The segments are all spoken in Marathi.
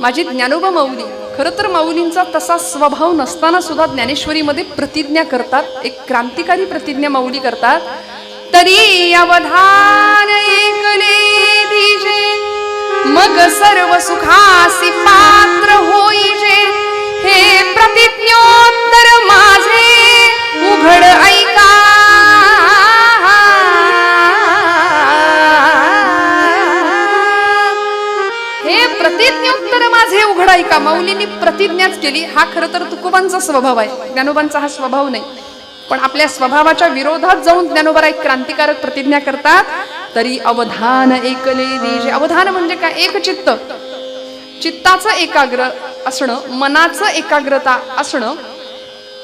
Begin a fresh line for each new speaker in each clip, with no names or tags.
माझी ज्ञानोबा माऊली, खरं तर माऊलींचा तसा स्वभाव नसताना सुद्धा ज्ञानेश्वरीमध्ये प्रतिज्ञा करतात, एक क्रांतिकारी प्रतिज्ञा माऊली करतात. तरी अवधान ऐकले दिजे, मग सर्व सुखासी पात्र होईजे. हे प्रतिज्ञोत्तर माझे उघड ऐका. हे प्रतिज्ञोत्तर माझे उघड ऐका. माऊलींनी प्रतिज्ञाच केली. हा खरं तर तुकोबांचा स्वभाव आहे, ज्ञानोबांचा हा स्वभाव नाही. पण आपल्या स्वभावाच्या विरोधात जाऊन ज्ञानोबा एक क्रांतिकारक प्रतिज्ञा करतात. तरी अवधान ऐकले दिजे. अवधान म्हणजे काय? एक चित्त, चित्ताचं एकाग्र असणं, मनाचं एकाग्रता असणं,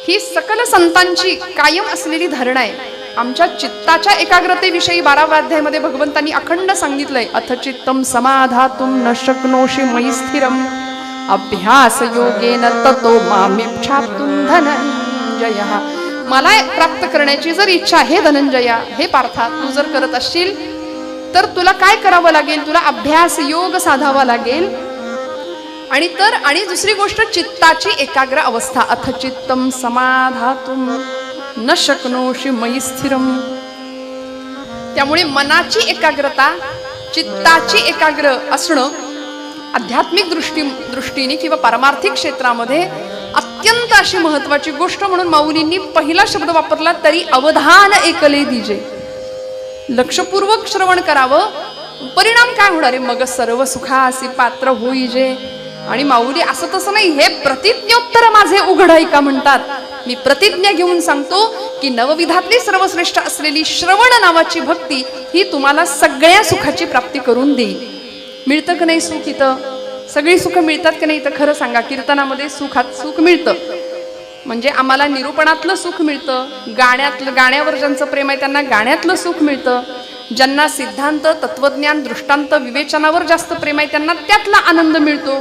ही सकल संतांची कायम असलेली धारणा आहे. आमच्या चित्ताच्या एकाग्रतेविषयी 12व्या अध्यायामध्ये भगवंतांनी अखंड सांगितलंय. अथ चित्तम समाधातुम न शक्नोषि मयि स्थिरम अभ्यास योगेन ततो मामिच्छाप्तुं धनंजयः. मला प्राप्त करण्याची जर इच्छा आहे धनंजया, हे पार्था, तू जर करत असशील तर तुला काय करावं लागेल? तुला अभ्यास योग साधावा लागेल. आणि दुसरी गोष्ट चित्ताची एकाग्र अवस्था. अथ चित्तम समाधातुम न शक्नोषि मयि स्थिरम. त्यामुळे मनाची एकाग्रता, चित्ताची एकाग्र असणं आध्यात्मिक दृष्टीने किंवा पारमार्थिक क्षेत्रामध्ये अत्यंत अशी महत्वाची गोष्ट म्हणून माऊलींनी पहिला शब्द वापरला. तरी अवधान ऐकले दिजे. लक्षपूर्वक श्रवण करावं. परिणाम काय होणार आहे? मग सर्व सुखासी पात्र होईजे. आणि माऊली असं तसं नाही, हे प्रतिज्ञोत्तर माझे उघड ऐका म्हणतात. मी प्रतिज्ञा घेऊन सांगतो की नवविधातली सर्वश्रेष्ठ असलेली श्रवण नावाची भक्ती ही तुम्हाला सगळ्या सुखाची प्राप्ती करून देईल. मिळतं की नाही सुख इथं? सगळी सुख मिळतात की नाही? तर खरं सांगा, कीर्तनामध्ये सुख मिळतं. म्हणजे आम्हाला निरूपणातलं सुख मिळतं, गाण्यावर ज्यांचं प्रेम आहे त्यांना गाण्यातलं सुख मिळतं, ज्यांना सिद्धांत, तत्वज्ञान, दृष्टांत, विवेचनावर जास्त प्रेम आहे त्यांना त्यातला आनंद मिळतो,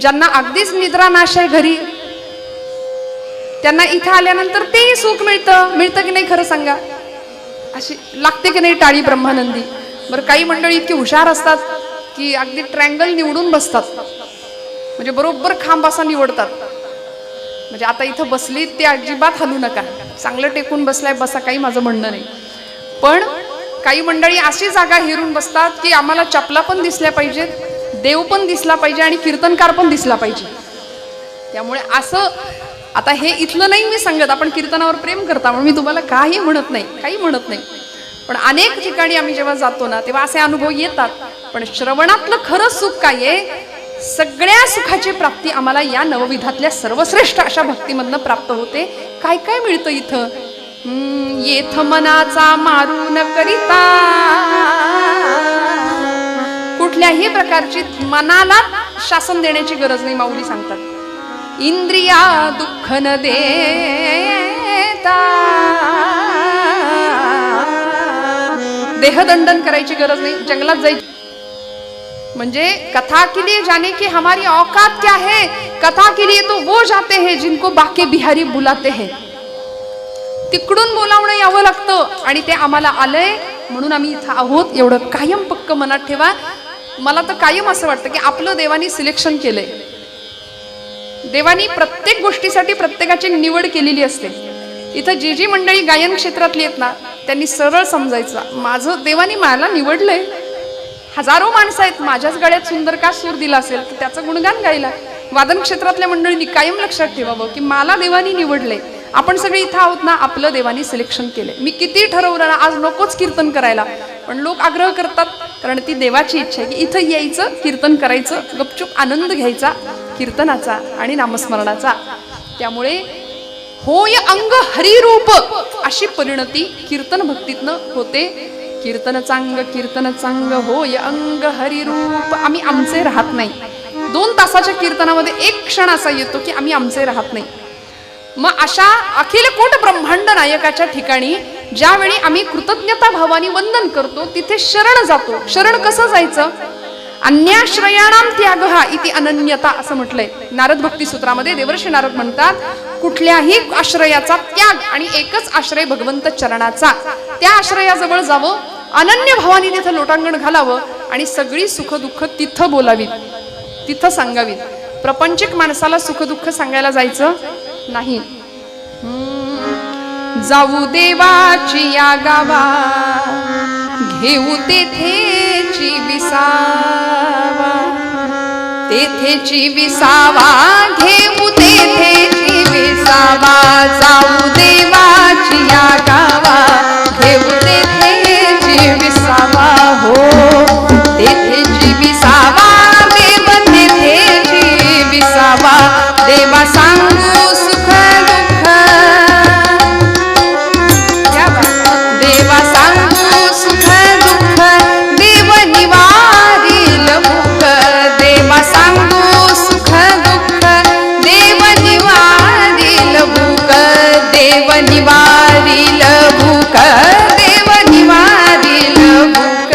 ज्यांना अगदीच निद्रा नाश आहे घरी त्यांना इथं आल्यानंतर तेही सुख मिळतं की नाही? खरं सांगा, अशी लागते की नाही टाळी ब्रह्मानंदी? बरं, काही मंडळी इतकी हुशार असतात की अगदी ट्रँगल निवडून बसतात, म्हणजे बरोबर खांब असा निवडतात. म्हणजे आता इथं बसली ते अजिबात हलू नका, चांगलं टेकून बसलाय बसा, काही माझं म्हणणं नाही. पण काही मंडळी अशी जागा हेरून बसतात की आम्हाला चपला पण दिसल्या पाहिजेत, देव पण दिसला पाहिजे आणि कीर्तनकार पण दिसला पाहिजे. त्यामुळे असं आता हे इथलं नाही मी सांगत, आपण कीर्तनावर प्रेम करता म्हणून मी तुम्हाला काही म्हणत नाही. पण अनेक ठिकाणी आम्ही जेव्हा जातो ना तेव्हा असे अनुभव येतात. पण श्रवणातलं खरं सुख काय आहे? सगळ्या सुखाची प्राप्ती आम्हाला या नवविधातल्या सर्वश्रेष्ठ अशा भक्तीमधनं प्राप्त होते. काय काय मिळतं इथं? येथ मनाचा मारू न करिता, कुठल्याही प्रकारची मनाला शासन देण्याची गरज नाही. माऊली सांगतात इंद्रिया दुःख न देता, देहदंडन करायची गरज नाही, जंगलात जायची. म्हणजे कथा के लिए जाने की हमारी औकात क्या है, कथा के लिए तो वो जाते हैं जिनको बाके बिहारी बुलाते हैं. तिकडून बोलावणं यावं लागतं आणि ते आम्हाला आलंय म्हणून आम्ही इथं आहोत. एवढं कायम पक्क मनात ठेवा. मला तर कायम असं वाटतं की आपलं देवानी सिलेक्शन केलंय. देवानी प्रत्येक गोष्टीसाठी प्रत्येकाची निवड केलेली असते. इथं जी मंडळी गायन क्षेत्रातली आहेत ना त्यांनी सरळ समजायचं, माझं देवानी मला निवडलंय. हजारो माणसं आहेत, माझ्याच गळ्यात सुंदर का सूर दिला असेल तर त्याचं गुणगान गायला. वादन क्षेत्रातल्या मंडळींनी कायम लक्षात ठेवावं की मला देवानी निवडलंय. आपण सगळे इथं आहोत ना, आपलं देवानी सिलेक्शन केलंय. मी किती ठरवलं ना आज नकोच कीर्तन करायला, पण लोक आग्रह करतात कारण ती देवाची इच्छा आहे की इथं यायचं, कीर्तन करायचं, गपचूप आनंद घ्यायचा कीर्तनाचा आणि नामस्मरणाचा. त्यामुळे होय अंग हरिरूप अशी परिणती कीर्तन भक्तीतनं होते. कीर्तन चांग होय अंग हरिरूप. आम्ही आमचे राहत नाही. 2 तासाच्या कीर्तनामध्ये एक क्षण असा येतो की आम्ही आमचे राहत नाही. मग अशा अखिल कोट ब्रह्मांड नायकाच्या ठिकाणी ज्यावेळी आम्ही कृतज्ञता भावाने वंदन करतो तिथे शरण जातो. शरण कसं जायचं? अन्याश्रयाणाम त्यागहा इति अनन्यता असं म्हटलंय नारद भक्ती सूत्रामध्ये. देवर्षी नारद म्हणतात कुठल्याही आश्रयाचा त्याग आणि एकच आश्रय भगवंत चरणाचा. त्या आश्रयाजवळ जावं, अनन्य भावाने तिथं लोटांगण घालावं आणि सगळी सुख दुःख तिथं बोलावीत. तिथं सांगावी. प्रपंचिक माणसाला सुख दुःख सांगायला जायचं नाही. जाऊ देवाची या गावा, घेऊ तेथेची विसावा, तेथेची विसावा, घेऊ तेथेची विसावा. जाऊ देवाची या गावा, घेऊ तेथेची विसावा. हो तेथेची विसावा, देव तेथेची विसावा. देवा सांगू सुख दुःख, देवा सांगू सुख दुःख, देव निवारील भूक. देवा सांगू सुख दुःख, देव निवारील भूक. देव निवारील भूक, देव निवारील भूक.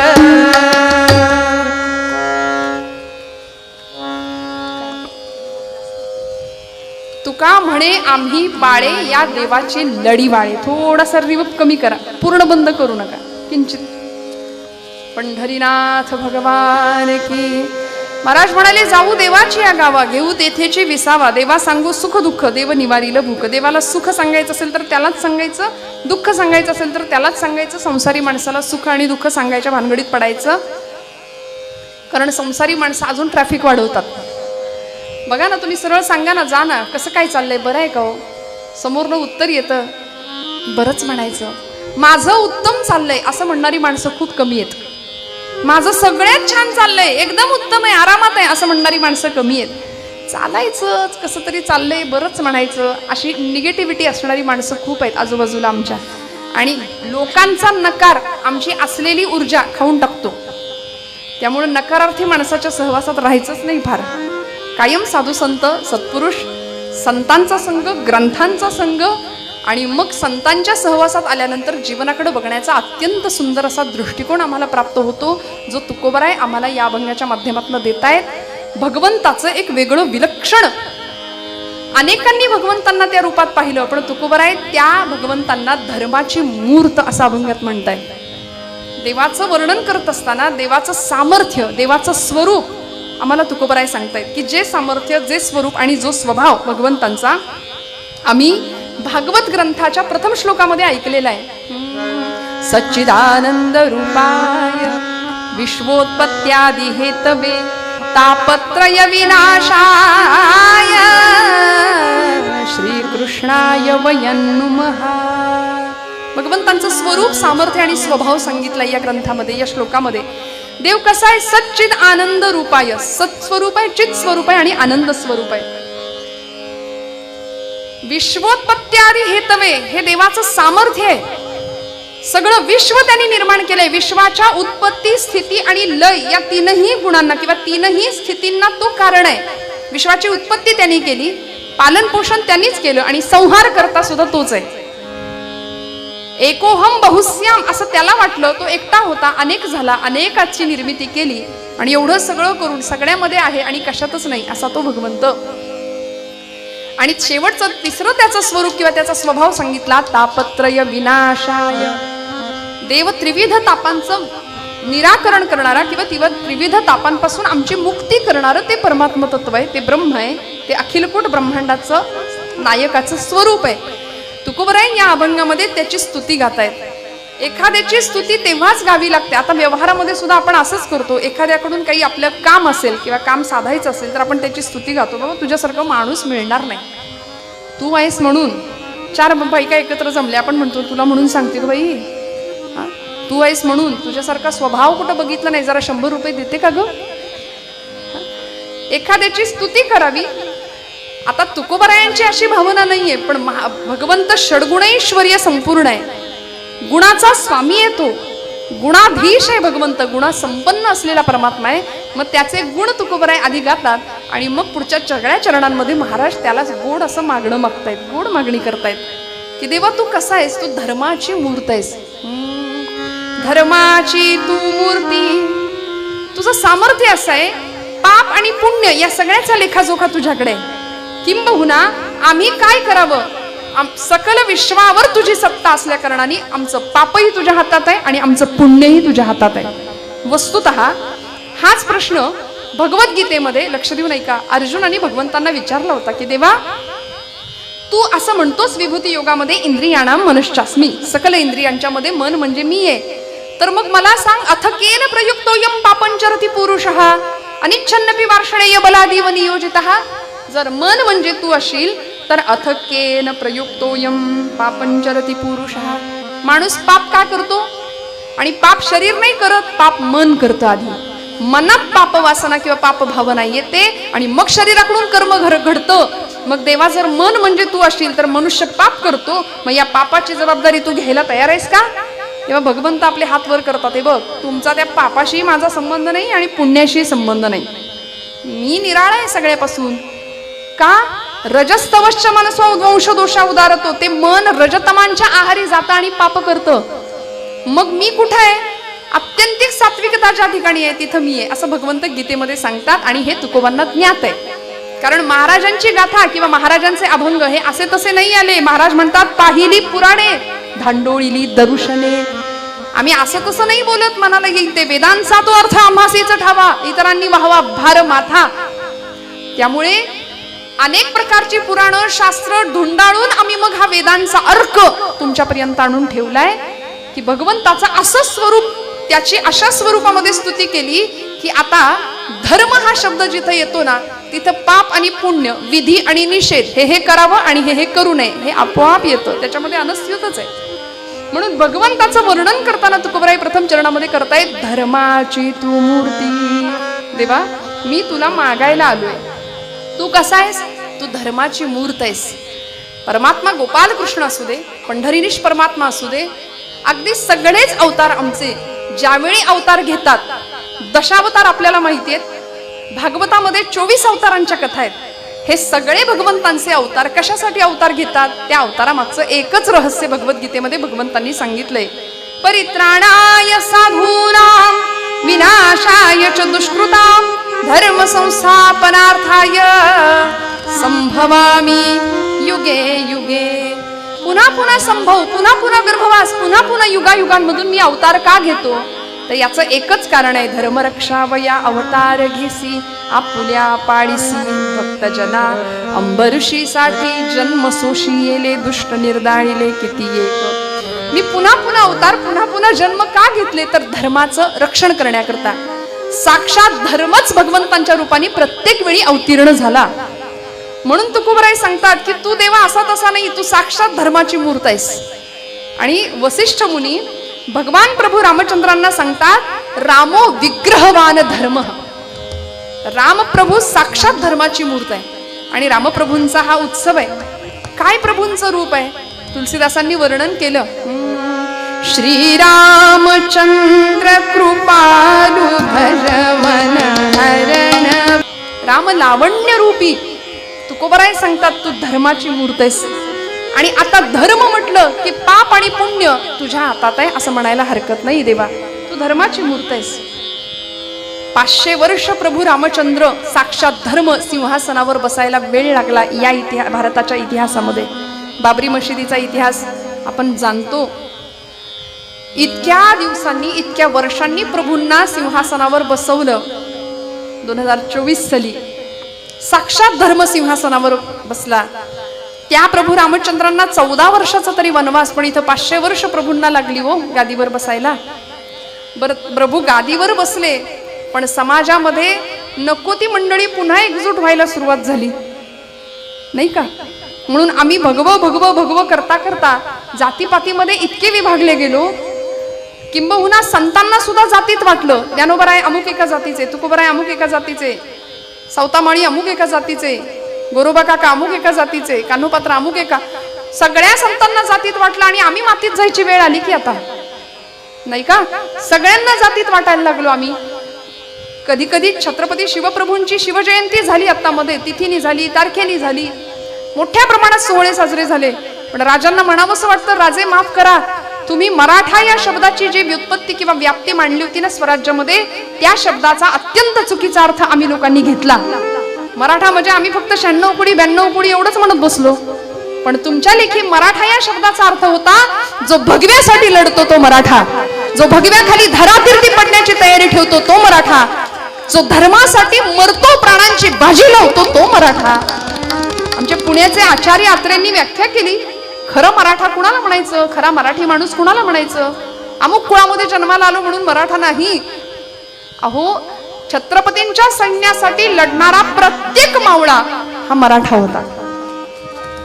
तुका म्हणे आम्ही बाळे या देवाचे लढीवाळे. थोडासा रिवर्ब कमी करा, पूर्ण बंद करू नका, किंचित. पंढरीनाथ भगवान की. महाराज म्हणाले जाऊ देवाची या गावा, घेऊ तेथेची विसावा. देवा सांगू सुख दुःख, देव निवारील भूक. देवाला सुख सांगायचं असेल तर त्यालाच सांगायचं, दुःख सांगायचं असेल तर त्यालाच सांगायचं. संसारी माणसाला सुख आणि दुःख सांगायच्या भानगडीत पडायचं, कारण संसारी माणसं अजून ट्रॅफिक वाढवतात. बघा ना, तुम्ही सरळ सांगा ना, जा ना, कसं काय चाललंय, बरं आहे का हो? समोरनं उत्तर येतं, बरंच म्हणायचं. माझं उत्तम चाललंय असं म्हणणारी माणसं खूप कमी आहेत. माझं सगळ्यात छान चाललंय, एकदम उत्तम आहे, आरामात आहे असं म्हणणारी माणसं कमी आहेत. चालायचंच, कसं तरी चाललंय, बरंच म्हणायचं, अशी निगेटिव्हिटी असणारी माणसं खूप आहेत आजूबाजूला आमच्या. आणि लोकांचा नकार आमची असलेली ऊर्जा खाऊन टाकतो. त्यामुळे नकारार्थी माणसाच्या सहवासात राहायचंच नाही. फार कायम साधू संत सत्पुरुष संतांचा संग, ग्रंथांचा संग, आणि मग संतांच्या सहवासात आल्यानंतर जीवनाकडे बघण्याचा अत्यंत सुंदर असा दृष्टिकोन आम्हाला प्राप्त होतो, जो तुकोबराय आम्हाला या अभंगाच्या माध्यमातून देतायत. भगवंताचं एक वेगळं विलक्षण, अनेकांनी भगवंतांना त्या रूपात पाहिलं, पण तुकोबराय त्या भगवंतांना धर्माची मूर्त असं अभंगात म्हणताय. देवाचं वर्णन करत असताना देवाचं सामर्थ्य, देवाचं स्वरूप आम्हाला तुकोबराय सांगतायत, की जे सामर्थ्य, जे स्वरूप आणि जो स्वभाव भगवंतांचा आम्ही भागवत ग्रंथाच्या प्रथम श्लोकामध्ये ऐकलेला आहे. सच्चिदानंद रूपाय विश्वोत्पत्त्यादि हेतवे तापत्रय विनाशाय श्रीकृष्णाय वयं नमः. भगवंतांचं स्वरूप, सामर्थ्य आणि स्वभाव सांगितला या ग्रंथामध्ये, या श्लोकामध्ये. देव कसा आहे? सच्चिद आनंद रूपाय. सत्स्वरूप आहे, चित स्वरूप आहे आणि आनंद स्वरूप आहे. विश्वोत्पत्त्यादि हेतवे, हे देवाचं सामर्थ्य आहे. सगळं विश्व त्यांनी निर्माण केलंय. विश्वाच्या उत्पत्ती, स्थिती आणि लय या तीनही गुणांना किंवा तीनही स्थितींना तो कारण आहे. विश्वाची उत्पत्ती त्यांनी केली, पालन पोषण त्यांनीच केलं आणि संहार करता सुद्धा तोच आहे. एकोहम बहुस्याम असं त्याला वाटलं, तो एकटा होता, अनेक झाला, अनेकाची निर्मिती केली आणि एवढं सगळं करून सगळ्यामध्ये आहे आणि कशातच नाही असा तो भगवंत. आणि शेवटचं तिसरं त्याचं स्वरूप किंवा त्याचा स्वभाव सांगितला, तापत्रय विनाशाय. देव त्रिविध तापांचं निराकरण करणारा किंवा त्रिविध तापांपासून आमची मुक्ती करणारं ते परमात्म तत्व आहे, ते ब्रह्म आहे, ते अखिलकोट ब्रह्मांडाचं नायकाचं स्वरूप आहे. तुकोबराय या अभंगामध्ये त्याची स्तुती गातायत. एखाद्याची स्तुती तेव्हाच गावी लागते. आता व्यवहारामध्ये सुद्धा आपण असंच करतो, एखाद्याकडून काही आपलं काम असेल किंवा काम साधायचं असेल तर आपण त्याची स्तुती गातो. बाबा तुझ्यासारखं माणूस मिळणार नाही, तू आहेस म्हणून. चार बायका एकत्र जमल्या, आपण म्हणतो तुला म्हणून सांगते ग बाई, तू आहेस म्हणून. तुझ्यासारखा स्वभाव कुठं बघितलं नाही, जरा 100 रुपये देते का ग? एखाद्याची स्तुती करावी. आता तुकोबरायांची अशी भावना नाहीये, पण भगवंत षड्गुणैश्वर्य संपूर्ण आहे, गुणाचा स्वामी आहे, तो गुणाधीश आहे भगवंत, गुणा संपन्न असलेला परमात्मा आहे. मग त्याचे गुण तुकोबराय आधी गातात आणि मग पुढच्या सगळ्या चरणांमध्ये महाराज त्यालाच गोड असं मागणं मागतायत, गोड मागणी करतायत, की देवा तू कसा आहेस? तू धर्माची मूर्त आहेस, धर्माची तू मूर्ती. तुझं सामर्थ्य असं आहे, पाप आणि पुण्य या सगळ्याचा लेखाजोखा तुझ्याकडे आहे. किंबहुना आम्ही काय करावं? सकल विश्वावर तुझी सत्ता असल्या कारणाने आमचं पापही तुझ्या हातात आहे आणि आमचं पुण्यही तुझ्या हातात आहे. वस्तुतः हाच प्रश्न भगवद्गीतेमध्ये लक्ष देऊन ऐका, अर्जुनाने भगवंतांना विचारला होता की देवा, तू असं म्हणतोस विभूती योगामध्ये इंद्रियाणाम मनश्चास्मी, सकल इंद्रियांच्या मध्ये मन म्हणजे मी आहे. तर मग मला सांग, अथ केन प्रयुक्तोयम पापंचरति पुरुषः अनिच्छन्नपि वार्षणेय बलादीव नियोजितः. जर मन म्हणजे तू असशील तर अथ केन प्रयुक्तोयम पापंचरति पुरुषः. माणूस पाप का करतो? आणि पाप शरीर नाही करत, पाप मन करतं. आधी मनात पाप वासना किंवा पाप भावना येते आणि मग शरीराकडून कर्म घडतं. मग देवा, जर मन म्हणजे तू असशील तर मनुष्य पाप करतो, मग या पापाची जबाबदारी तू घ्यायला तयार आहेस का? तेव्हा भगवंत आपले हात वर करतात, हे बघ, तुमचा त्या पापाशी माझा संबंध नाही आणि पुण्याशी संबंध नाही, मी निराळा आहे सगळ्यापासून. का? रजस्तवश्च मनसो वंश दोषा उदारतो. ते मन रजतमांच्या आहारी जातं आणि पाप करतं. मग मी कुठे आहे? अत्यंतिक सात्विकताच्या ठिकाणी आहे, तिथं मी आहे, असं भगवंत गीतेमध्ये सांगतात. आणि हे तुकोबांना ज्ञात आहे, कारण महाराजांची गाथा किंवा महाराजांचे अभंग हे असे तसे नाही आले. महाराज म्हणतात, पाहिली पुराणे धांडोळीली दरुशने. आम्ही असं तसं नाही बोलत, मनाला येईल ते वेदांचा तो अर्थ आम्हासीच ठावा, इतरांनी वाहवा भार माथा. त्यामुळे अनेक प्रकारची पुराणं शास्त्र ढुंडाळून आम्ही मग हा वेदांचा अर्क तुमच्यापर्यंत आणून ठेवलाय की भगवंताचं असं स्वरूप, त्याची अशा स्वरूपामध्ये स्तुती केली की आता धर्म हा शब्द जिथं येतो ना, तिथं पाप आणि पुण्य, विधी आणि निषेध, हे करावं आणि हे करू नये, हे आपोआप येतं. त्याच्यामध्ये अनस्यूतच आहे. म्हणून भगवंताचं वर्णन करताना तुकोबराई प्रथम चरणामध्ये करतायत, धर्माची तू मूर्ती. देवा, मी तुला मागायला आलोय, तू कसा आहेस? तू धर्माची मूर्त आहेस. परमात्मा गोपाल कृष्ण असू दे, पंढरीनिश परमात्मा असू दे, अगदी सगळेच अवतार आमचे ज्यावेळी अवतार घेतात, दशावतार आपल्याला माहिती आहेत, भागवतामध्ये 24 अवतारांच्या कथा आहेत. हे सगळे भगवंतांचे अवतार कशासाठी अवतार घेतात? त्या अवतारामागचं एकच रहस्य भगवद्गीतेमध्ये भगवंतांनी सांगितलंय, परित्राणाय साधूनां विनाशाय च दुष्कृतां धर्म संस्थापनार्थाय संभवामि युगे युगे. पुन्हा पुन्हा संभव, पुन्हा पुन्हा गर्भवास, पुन्हा पुन्हा युगायुगांमधून मी अवतार का घेतो? तर याचं एकच कारण आहे, धर्मरक्षावया अवतार घेसी आपुल्या पाळीसी भक्तजना अंबऋषीसाठी जन्म सोशी येले दुष्ट निर्दाळिले किती एक. मी पुन्हा पुन्हा अवतार, पुन्हा पुन्हा जन्म का घेतले? तर धर्माचं रक्षण करण्याकरता. साक्षात धर्मच भगवंतांच्या रूपाने प्रत्येक वेळी अवतीर्ण झाला. म्हणून तुकोबराय सांगतात की तू देवा असा तसा नाही, तू साक्षात धर्माची मूर्त आहेस. आणि वसिष्ठ मुनी भगवान प्रभू रामचंद्रांना सांगतात, रामो विग्रहवान धर्म. रामप्रभू साक्षात धर्माची मूर्त आहे. आणि रामप्रभूंचा हा उत्सव आहे. काय प्रभूंचं रूप आहे? तुलसीदासांनी वर्णन केलं, श्रीरामचंद्र कृपालु भजवन हरण. राम लावण्य रूपी. तुकोबराय सांगतात, तू धर्माची मूर्त आहेस. आणि आता धर्म म्हटलं की पाप आणि पुण्य तुझ्या हातात आहे असं म्हणायला हरकत नाही. देवा, तू धर्माची मूर्त आहेस. 500 वर्ष प्रभू रामचंद्र साक्षात धर्म सिंहासनावर बसायला वेळ लागला. या भारताच्या इतिहासामध्ये बाबरी मशिदीचा इतिहास आपण जाणतो. इतक्या दिवसांनी, इतक्या वर्षांनी प्रभूंना सिंहासनावर बसवलं. 2024 साली साक्षात धर्म सिंहासनावर बसला. त्या प्रभू रामचंद्रांना 14 वर्षाचा तरी वनवास, पण इथं 500 वर्ष प्रभूंना लागली हो गादीवर बसायला. बरं, प्रभू गादीवर बसले, पण समाजामध्ये नको ती मंडळी पुन्हा एकजूट व्हायला सुरुवात झाली नाही का? म्हणून आम्ही भगवं भगवं भगवं करता करता जातीपातीमध्ये इतके विभागले गेलो, किंबहुना संतांना सुद्धा जातीत वाटलं. ज्ञानोबराय अमुक एका जातीचे, तुकोबराय अमुक एका जातीचे, सौतामाळी अमुक एका जातीचे, गोरोबा काका अमुक एका जातीचे, कान्होपात्र अमुक एका. सगळ्या संतांना जातीत वाटलं आणि आम्ही मातीत जायची वेळ आली की आता नाही का? सगळ्यांना जातीत वाटायला लागलो आम्ही. कधी कधी छत्रपती शिवप्रभूंची शिवजयंती झाली, आता मध्ये तिथीनी झाली, तारखेनी झाली, मोठ्या प्रमाणात सोहळे साजरे झाले. पण राजांना म्हणावंसं वाटतं, राजे माफ करा, तुम्ही मराठा या शब्दाची जी व्युत्पत्ती किंवा व्याप्ती मांडली होती ना स्वराज्यामध्ये, त्या शब्दाचा अत्यंत चुकीचा अर्थ आम्ही लोकांनी घेतला. मराठा म्हणजे आम्ही फक्त 96 कुडी 92 कुडी एवढंच म्हणत बसलो. पण तुमच्या लेखी मराठा या शब्दाचा अर्थ होता जो भगव्यासाठी लढतो तो मराठा, जो भगव्याखाली धरातीर्थी पडण्याची तयारी ठेवतो तो मराठा. जो धर्मासाठी मरतो, प्राणांची बाजी लावतो, तो मराठा. आमच्या पुण्याचे आचार्य अत्रेंनी व्याख्या केली, खरं मराठा कुणाला म्हणायचं, खरा मराठी माणूस कुणाला म्हणायचं. अमुक कुळामध्ये जन्माला आलो म्हणून मराठा नाही. अहो, छत्रपतींच्या सैन्यासाठी लढणारा प्रत्येक मावळा हा मराठा होता.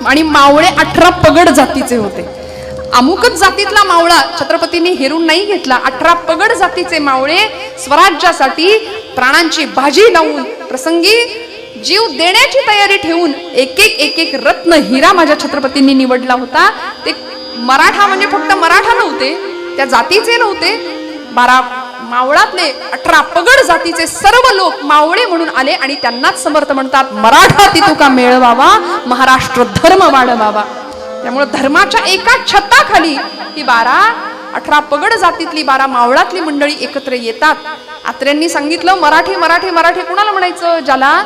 आणि मावळे 18 पगड जातीचे होते. अमुकच जातीतला मावळा छत्रपतींनी हेरून नाही घेतला. 18 पगड जातीचे मावळे स्वराज्यासाठी प्राणांची बाजी लावून, प्रसंगी जीव देण्याची तयारी ठेवून एक एक रत्न हिरा माझ्या छत्रपतींनी निवडला होता. ते मराठा म्हणजे फक्त मराठा नव्हते, त्या जातीचे नव्हते. 12 मावळातले 18 पगड जातीचे सर्व लोक मावळे म्हणून आले आणि त्यांनाच समर्थ म्हणतात, मराठा ती तुका मेळवावा, महाराष्ट्र धर्म वाढवावा. त्यामुळे धर्माच्या एका छताखाली ही 18 पगड जातीतली 12 मावळातली मंडळी एकत्र येतात. आत्र्यांनी सांगितलं, मराठी मराठी मराठी कुणाला म्हणायचं, ज्याला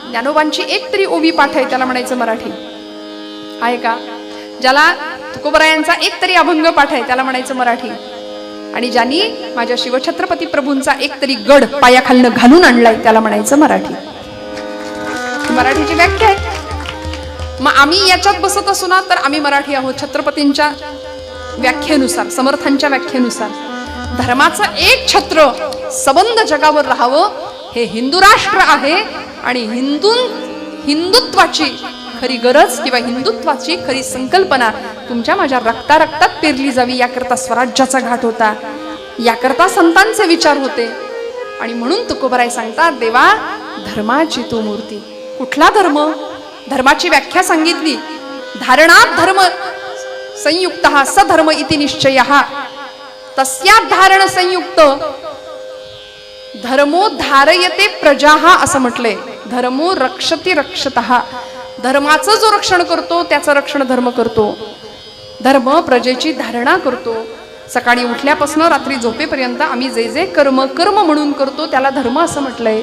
ज्ञानोबांची एक तरी ओवी पाठ आहे त्याला म्हणायचं मराठी, आहे का. ज्याला तुकोबरायांचा एक तरी अभंग पाठ आहे त्याला म्हणायचं मराठी. आणि ज्यांनी माझ्या शिवछत्रपती प्रभूंचा एक तरी गड पायाखालनं घालून आणलाय त्याला म्हणायचं मराठी. मराठीची व्याख्या आहे. मग आम्ही याच्यात बसत असू ना तर आम्ही मराठी आहोत, छत्रपतींच्या व्याख्येनुसार, समर्थांच्या व्याख्येनुसार. धर्माचं एक छत्र सबंध जगावर राहावं हे हिंदू राष्ट्र आहे. आणि हिंदुत्वाची खरी गरज किंवा हिंदुत्वाची खरी संकल्पना तुमच्या माझ्या रक्तात पेरली जावी, याकरता स्वराज्याचा घाट होता, याकरता संतांचे विचार होते. आणि म्हणून तुकोबराय सांगतात, देवा धर्माची तू मूर्ती. कुठला धर्म, धर्माची व्याख्या सांगितली, धारणात धर्म संयुक्त सधर्म इति निश्चय, तस्या धारण संयुक्त धर्मो धारयते प्रजा असं म्हटलंय. धर्मो रक्षति रक्षतः, धर्माचं जो रक्षण करतो त्याचं रक्षण धर्म करतो. धर्म प्रजेची धारणा करतो. सकाळी उठल्यापासून रात्री झोपेपर्यंत आम्ही जे जे कर्म म्हणून करतो त्याला धर्म असं म्हटलंय.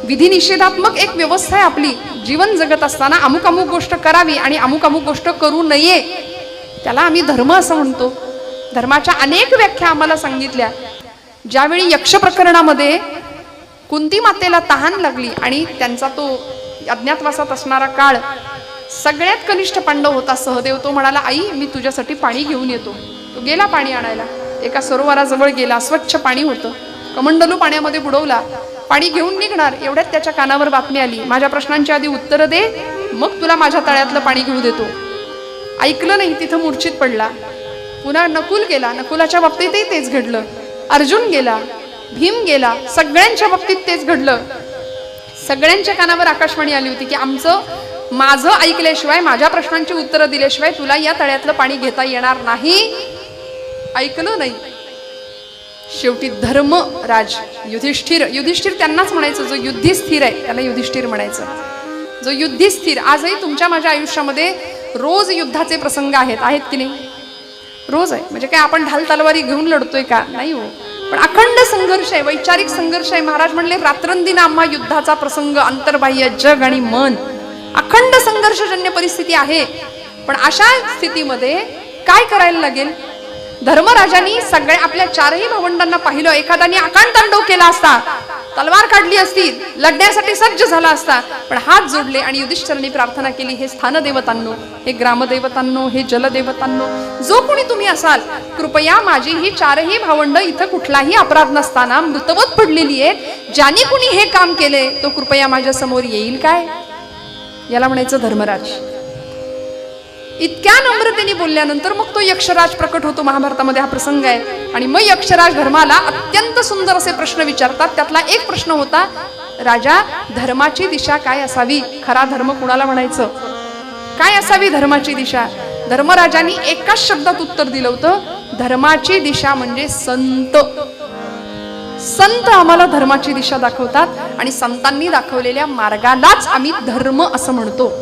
विधी निषेधात्मक एक व्यवस्था आहे आपली. जीवन जगत असताना अमुक अमुक गोष्ट करावी आणि अमुक अमुक गोष्ट करू नये, त्याला आम्ही धर्म असं म्हणतो. धर्माच्या अनेक व्याख्या आम्हाला सांगितल्या. ज्यावेळी यक्ष प्रकरणामध्ये कुंती मातेला तहान लागली आणि त्यांचा तो अज्ञातवासात असणारा काळ, सगळ्यात कनिष्ठ पांडव होता सहदेव. तो म्हणाला, आई मी तुझ्यासाठी पाणी घेऊन येतो. तो गेला पाणी आणायला. एका सरोवराजवळ गेला, स्वच्छ पाणी होतं. कमंडलू पाण्यामध्ये बुडवला, पाणी घेऊन निघणार. एवढ्यात त्याच्या कानावर बातमी आली, माझ्या प्रश्नांची आधी उत्तर दे, मग तुला माझ्या तळ्यातलं पाणी घेऊ देतो. ऐकलं नाही, तिथं मूर्छित पडला. पुन्हा नकुल गेला, नकुलाच्या बाबतीतही तेच घडलं. अर्जुन गेला, भीम गेला, सगळ्यांच्या बाबतीत तेच घडलं. सगळ्यांच्या कानावर आकाशवाणी आली होती की माझं ऐकल्याशिवाय, माझ्या प्रश्नांची उत्तरं दिल्याशिवाय तुला या तळ्यातलं पाणी घेता येणार नाही. ऐकलं नाही. शेवटी धर्मराज युधिष्ठिर त्यांनाच म्हणायचं, जो युद्धी स्थिर आहे त्याला युधिष्ठिर म्हणायचं. जो युद्धी स्थिर. आजही तुमच्या माझ्या आयुष्यामध्ये रोज युद्धाचे प्रसंग आहेत की नाही? रोज आहे. म्हणजे काय आपण ढाल तलवारी घेऊन लढतोय का? नाही हो. पण अखंड संघर्ष आहे, वैचारिक संघर्ष आहे. महाराज म्हणले, रात्रंदिन आम्हा युद्धाचा प्रसंग, अंतर्बाह्य जग आणि मन, अखंड संघर्षजन्य परिस्थिती आहे. पण अशा स्थितीमध्ये काय करायला लागेल? धर्मराजांनी सगळ्या आपल्या 4ही भावंडांना पाहिलं. एखाद्याने आकांतांडव केला असता, तलवार काढली असती, लढण्यासाठी सज्ज झाला असता, पण हात जोडले आणि युधिष्ठिरांनी प्रार्थना केली, हे स्थानदेवतांनो, हे ग्रामदेवतांनो, हे जलदेवतांनो, जो कोणी तुम्ही असाल, कृपया माझी ही 4ही भावंड इथं कुठलाही अपराध नसताना मृतवत पडलेली आहेत, ज्याने कुणी हे काम केले तो कृपया माझ्या समोर येईल काय? याला म्हणायचं धर्मराज. इतक्या नम्रतेने बोलल्यानंतर मग तो यक्षराज प्रकट होतो. महाभारतामध्ये हा प्रसंग आहे. आणि मग यक्षराज धर्माला अत्यंत सुंदर असे प्रश्न विचारतात. त्यातला एक प्रश्न होता, राजा धर्माची दिशा काय असावी? खरा धर्म कुणाला म्हणायचं? काय असावी धर्माची दिशा? धर्मराजांनी एकाच शब्दात उत्तर दिलं होतं, धर्माची दिशा म्हणजे संत. संत आम्हाला धर्माची दिशा दाखवतात आणि संतांनी दाखवलेल्या मार्गालाच आम्ही धर्म असं म्हणतो.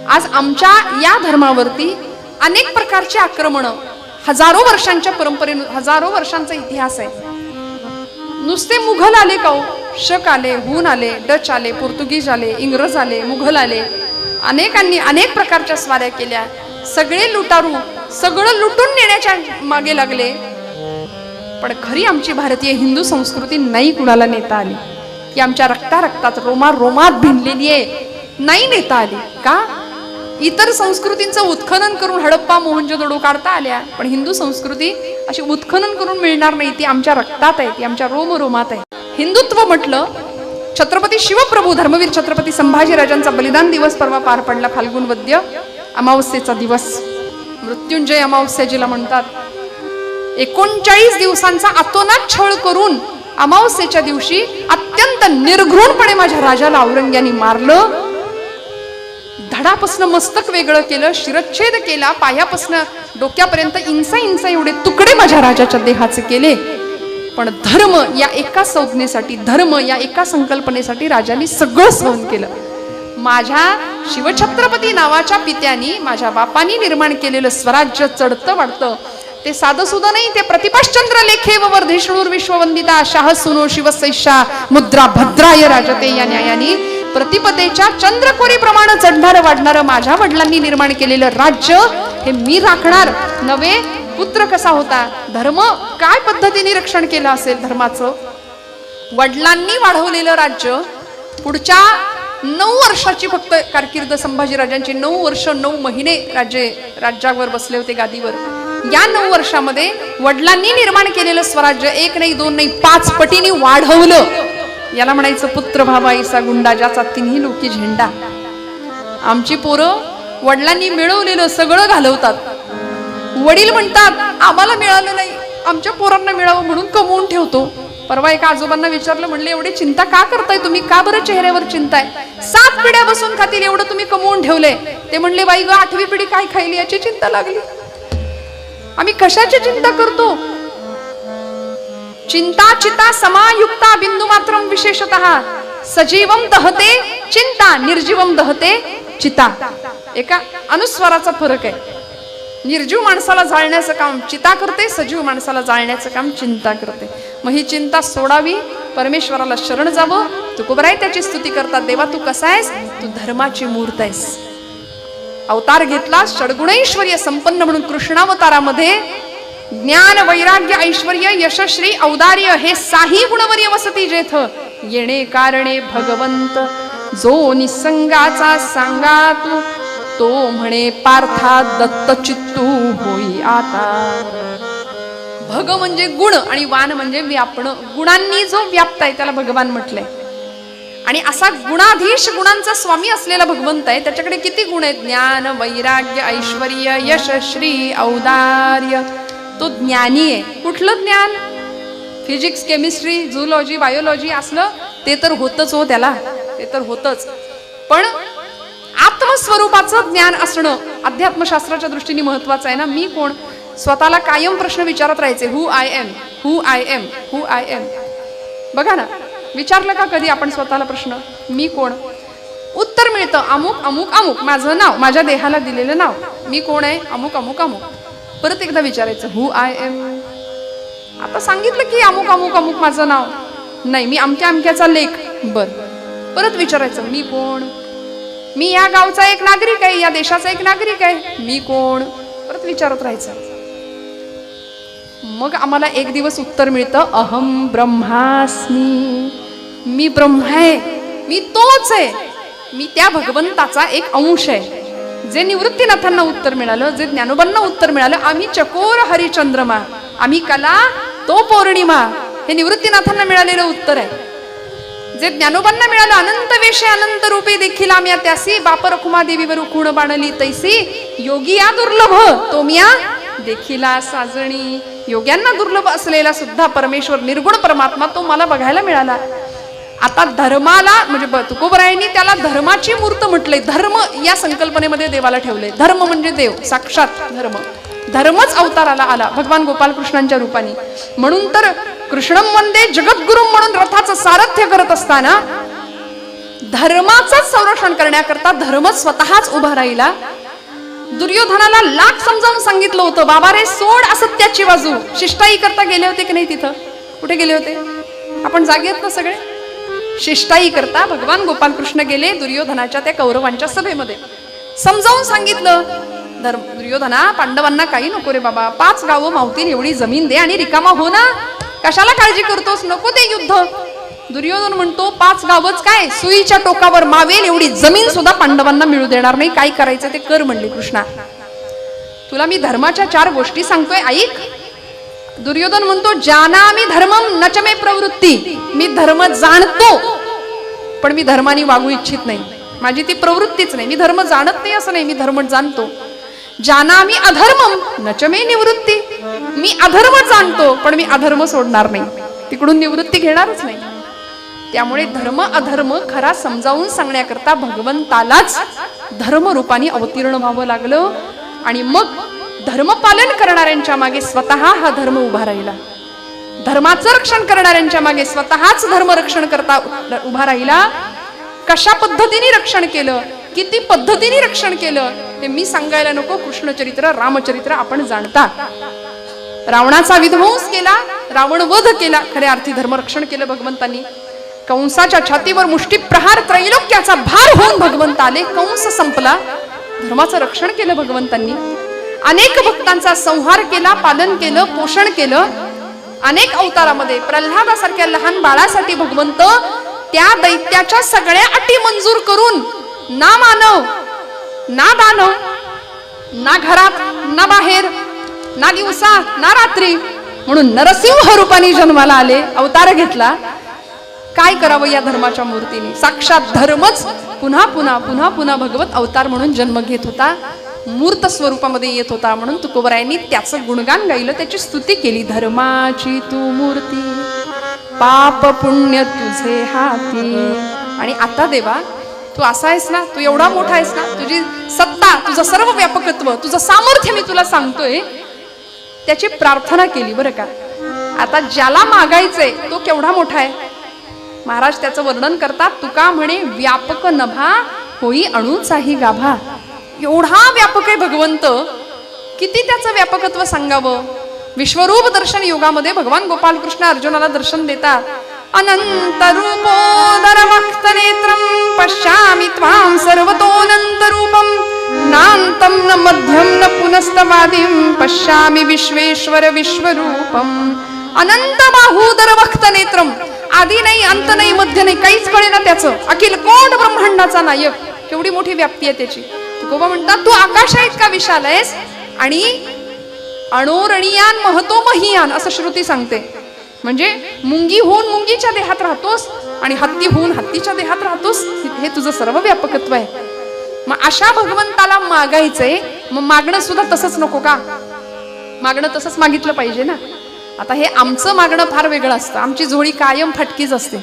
आज आमच्या या धर्मावरती अनेक प्रकारचे आक्रमण, हजारो वर्षांच्या परंपरेने, हजारो वर्षांचा इतिहास आहे. नुसते मुघल आले का? शक आले, हुन आले, डच आले, पोर्तुगीज आले, इंग्रज आले, मुघल आले. अनेकांनी अनेक प्रकारच्या स्वाऱ्या केल्या. सगळे लुटारू सगळं लुटून नेण्याच्या मागे लागले. पण खरी आमची भारतीय हिंदू संस्कृती नाही कुणाला नेता आली. ती आमच्या रक्तात रोमात भिनलेली आहे, नाही नेता आली. का? इतर संस्कृतींचं उत्खनन करून हडप्पा मोहनजोदडो काढता आल्या, पण हिंदू संस्कृती अशी उत्खनन करून मिळणार नाही. ती आमच्या रक्तात आहे, ती आमच्या रोमात आहे. हिंदुत्व म्हटलं, छत्रपती शिवप्रभू धर्मवीर छत्रपती संभाजीराजांचा बलिदान दिवस परवा पार पडला. फाल्गुन वद्य अमावस्येचा दिवस, मृत्युंजय अमावस्या जिला म्हणतात. 39 दिवसांचा अतोनात छळ करून अमावस्येच्या दिवशी अत्यंत निर्घृणपणे माझ्या राजाला औरंग्याने मारलं. धडापासनं मस्तक वेगळं केलं, शिरच्छेद केला, पायापासनं डोक्यापर्यंत इंचा एवढे तुकडे माझ्या राजाच्या देहाचे केले. पण धर्म या एका संज्ञेसाठी, धर्म या एका संकल्पनेसाठी राजाने सगळं सहन केलं. माझ्या शिवछत्रपती नावाच्या पित्यानी, माझ्या बापानी निर्माण केलेलं स्वराज्य चढतं वाढतं ते साधं सुद्धा नाही. ते प्रतिपाश्चंद्र लेखे व वर्धेशणूर विश्ववंदिता शाह सुनो शिवसैषा मुद्रा भद्राय राजते या न्यायानी प्रतिपदेच्या चंद्रकोरी प्रमाणे चढणारं वाढणारं माझ्या वडिलांनी निर्माण केलेलं राज्य हे मी राखणार नव्हे. पुत्र कसा होता, धर्म काय पद्धतीने रक्षण केलं असेल धर्माचं. वडिलांनी वाढवलेलं राज्य पुढच्या 9 वर्षाची फक्त कारकीर्द संभाजीराजांची, 9 वर्ष 9 महिने राज्यावर बसले होते गादीवर. या 9 वर्षामध्ये वडिलांनी निर्माण केलेलं स्वराज्य 1 नाही 2 नाही 5 पटीने वाढवलं. याला म्हणायचं पुत्र भावाईसा गुंडा, ज्याचा तिन्ही लोकी झेंडा. आमची पोरं वडिलांनी मिळवलेलं सगळं घालवतात. वडील म्हणतात आम्हाला मिळालं नाही, आमच्या पोरांना मिळावं म्हणून कमवून ठेवतो. परवा एका आजोबांना विचारलं, म्हणले एवढी चिंता का करताय तुम्ही, का बरं चेहऱ्यावर चिंता आहे, 7 पिढ्या बसून खातील एवढं तुम्ही कमवून ठेवले. ते म्हणले बाई ग 8वी पिढी काय खायली याची चिंता लागली. आम्ही कशाची चिंता करतो. चिंता चिता समायुक्ता बिंदू मात्रम विशेषतः सजीवम दहते चिंता निर्जीवम दहते चिता. एका अनुस्वाराचा फरक आहे. निर्जीव माणसाला जाळण्याचं काम चिता करते, सजीव माणसाला जाळण्याचं काम चिंता करते. मग ही चिंता सोडावी, परमेश्वराला शरण जावं. तुकोबराय त्याची स्तुती करतात, देवा तू कसा आहेस, तू धर्माची मूर्त आहेस. अवतार घेतला षडगुणैश्वर्य संपन्न म्हणून कृष्णावतारामध्ये ज्ञान वैराग्य ऐश्वर्य यशश्री औदार्य हे 6 गुणवर्य वसती जेथ. येणे कारणे भगवंत जो निसंगाचा सांगा तू, तो म्हणे पार्था दत्त चित्तू होई आता. भग म्हणजे गुण आणि वान म्हणजे व्यापण. गुणांनी जो व्याप्त आहे त्याला भगवान म्हटलंय. आणि असा गुणाधीश गुणांचा स्वामी असलेला भगवंत आहे. त्याच्याकडे किती गुण आहेत, ज्ञान वैराग्य ऐश्वर्य यशश्री औदार्य. तो ज्ञानी आहे. कुठलं ज्ञान, फिजिक्स केमिस्ट्री झूलॉजी बायोलॉजी असलं ते तर होतच हो, त्याला ते तर होतच. पण आत्मस्वरूपाचं ज्ञान असणं अध्यात्मशास्त्राच्या दृष्टीने महत्वाचं आहे ना. मी कोण, स्वतःला कायम प्रश्न विचारत राहायचे, who I am who I am who I am. बघा ना, विचारलं का कधी आपण स्वतःला प्रश्न, मी कोण. उत्तर मिळतं अमुक अमुक अमुक, माझं नाव, माझ्या देहाला दिलेलं नाव, मी कोण आहे, अमुक अमुक अमुक. परत एकदा विचारायचं हु आय एम. आता सांगितलं की अमुक अमुक अमुक माझं नाव, नाही मी अमक्या अमक्याचा लेख. बर, परत विचारायचं मी कोण, मी या गावचा एक नागरिक आहे, या देशाचा एक नागरिक आहे, मी कोण. परत विचारत राहायचं. मग आम्हाला एक दिवस उत्तर मिळतं अहम ब्रह्मास्मी. मी ब्रह्म आहे, मी तोच आहे, मी त्या भगवंताचा एक अंश आहे. जे निवृत्तीनाथांना उत्तर मिळालं, जे ज्ञानोबांना उत्तर मिळालं, आम्ही चकोर हरिचंद्रमा, आम्ही कला तो पौर्णिमा, हे निवृत्तीनाथांना मिळालेलं उत्तर आहे. जे ज्ञानोबांना मिळालं अनंत वेशे अनंत रूपे देखील आम्ही त्यासी, बाप रखुमा देवीवर खुण बाणली तैसी, योगी या दुर्लभ तो मिया देखिला साजणी. योग्यांना दुर्लभ असलेला सुद्धा परमेश्वर निर्गुण परमात्मा तो मला बघायला मिळाला. आता धर्माला म्हणजे तुकोबरायांनी त्याला धर्माची मूर्त म्हटलंय. धर्म या संकल्पनेमध्ये देवाला ठेवलंय. धर्म म्हणजे देव, साक्षात धर्म. धर्मच अवताराला आला भगवान गोपालकृष्णांच्या रूपाने. म्हणून तर कृष्णम वंदे जगद्गुरु म्हणून रथाचं सारथ्य करत असताना धर्माचं संरक्षण करण्याकरता धर्मच स्वतःच उभा राहिला. दुर्योधनाला लाख समजावून सांगितलं होतं, बाबा रे सोड असत्याची बाजू. शिष्टाई करता गेले होते की नाही तिथं, कुठे गेले होते आपण जागे आहेत ना सगळे. शिष्टाई करता भगवान गोपालकृष्ण गेले दुर्योधनाच्या त्या कौरवांच्या सभेमध्ये. समजावून सांगितलं दुर्योधना, पांडवांना काही नको रे बाबा, 5 गावं मावतील एवढी जमीन दे आणि रिकामा हो ना, कशाला काळजी करतोस, नको ते युद्ध. दुर्योधन म्हणतो 5 गावच काय, सुईच्या टोकावर मावेल एवढी जमीन सुद्धा पांडवांना मिळू देणार नाही, काय करायचं ते कर म्हणले कृष्णा. तुला मी धर्माच्या 4 गोष्टी सांगतोय, ऐक. दुर्योधन म्हणतो जानामि धर्मम नच मे प्रवृत्ती, मी धर्म जाणतो पण मी धर्माने वागू इच्छित नाही, माझी ती प्रवृत्तीच नाही. मी धर्म जाणत नाही असं नाही, मी धर्म जाणतो. जानामि अधर्मम नच मे निवृत्ती, मी अधर्म जाणतो पण मी अधर्म सोडणार नाही, तिकडून निवृत्ती घेणारच नाही. त्यामुळे धर्म अधर्म खरा समजावून सांगण्याकरता भगवंतालाच धर्म रूपाने अवतीर्ण व्हावं लागलं. आणि मग धर्मपालन करणाऱ्यांच्या मागे स्वतः हा धर्म उभा राहिला. धर्माचं रक्षण करणाऱ्यांच्या मागे स्वतःच धर्म रक्षण करता उभा राहिला. कशा पद्धतीने रक्षण केलं, किती पद्धतीने रक्षण केलं हे मी सांगायला नको. कृष्णचरित्र रामचरित्र आपण जाणता. रावणाचा विध्वंस केला, रावण वध केला, खऱ्या अर्थी धर्मरक्षण केलं भगवंतांनी. कंसाच्या छातीवर मुष्टी प्रहार, त्रैलोक्याचा भार होऊन भगवंत आले, कंस संपला, धर्माचं रक्षण केलं भगवंतांनी. अनेक भक्तांचा संहार केला, पालन केलं, पोषण केलं. अनेक अवतारामध्ये प्रल्हादासारख्या लहान बाळासाठी भगवंत त्या दैत्याच्या सगळ्या अटी मंजूर करून ना मानव ना दानव, ना घरात ना बाहेर, ना दिवसा ना रात्री म्हणून नरसिंह रूपाने जन्माला आले, अवतार घेतला. काय करावं या धर्माच्या मूर्तीने, साक्षात धर्मच पुन्हा पुन्हा पुन्हा पुन्हा भगवत अवतार म्हणून जन्म घेत होता, मूर्त स्वरूपामध्ये येत होता. म्हणून तुकोबरायांनी त्याचं गुणगान गायलं, त्याची स्तुती केली. धर्माची तू मूर्ती, पाप पुण्य तुझे हाती. आणि आता देवा तू असा आहेस ना, तू एवढा मोठा आहेस ना, तुझी सत्ता, तुझं सर्व व्यापकत्व, तुझं सामर्थ्य मी तुला सांगतोय, त्याची प्रार्थना केली बरं का. आता ज्याला मागायचंय तो केवढा मोठा आहे. महाराज त्याचं वर्णन करतात, तुका म्हणे व्यापक नभा होई अणुचाही गाभा. एवढा व्यापक आहे भगवंत, किती त्याचं व्यापकत्व सांगावं. विश्वरूप दर्शन योगामध्ये भगवान गोपाल कृष्ण अर्जुनाला दर्शन देतात. अनंत रूपोदर वक्त नेत्रम पश्यामि त्वां सर्वतोऽनंत रूपम नान्तं न मध्यम न पुनस्तवादिं पश्यामि विश्वेश्वर विश्वरूपम. अनंत बाहूदर वक्त नेत्रम, आधी नाही अंत नाही मध्य नाही, काहीच कळेना त्याचं. अखिल कोट ब्रह्मांडाचा नायक, केवढी मोठी व्याप्ती आहे त्याची. तुकोबा म्हणतात तू आकाशा इतका विशाल आहेस आणि अणोरणीयान महतो महियान असं श्रुती सांगते. म्हणजे मुंगी होऊन मुंगीच्या देहात राहतोस आणि हत्ती होऊन हत्तीच्या देहात राहतोस, हे तुझं सर्व व्यापकत्व आहे. मग अशा भगवंताला मागायचंय, मग मागणं सुद्धा तसंच नको का, मागणं तसंच मागितलं पाहिजे ना. आता हे आमचं मागणं फार वेगळं असतं, आमची झोळी कायम फटकीच असते,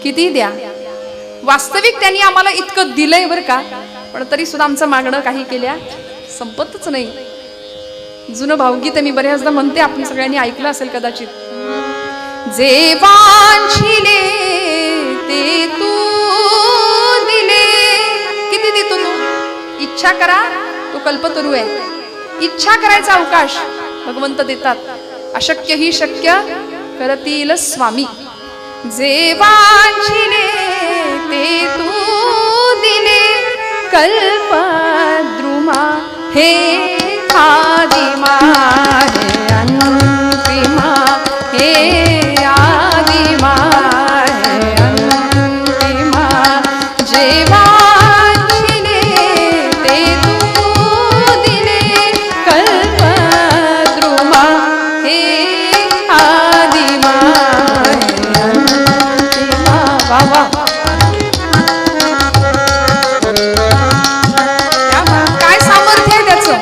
किती द्या. वास्तविक त्यांनी आम्हाला इतकं दिलंय बरं का, पण तरी सुद्धा आमचं मागणं काही केल्या संपतच नाही. जुनं भावगीत मी बऱ्याचदा म्हणते, आपण सगळ्यांनी ऐकलं असेल कदाचित. जे वांछिले ते तू दिले. किती देतो तू, इच्छा करा तो कल्पतरू आहे. इच्छा करायचा अवकाश भगवंत देतात. अशक्य ही शक्य करतील स्वामी. जे वांछिले ते तू दिले, कल्पद्रुमा हे आदिमा हे अंतिमा हे आदिमा हे अंतिमा. जे वांछिले ते तू दिले, कल्पद्रुमा हे आदिमा हे अंतिमा. वा वा, काय सामर्थ्य आहे त्याचं.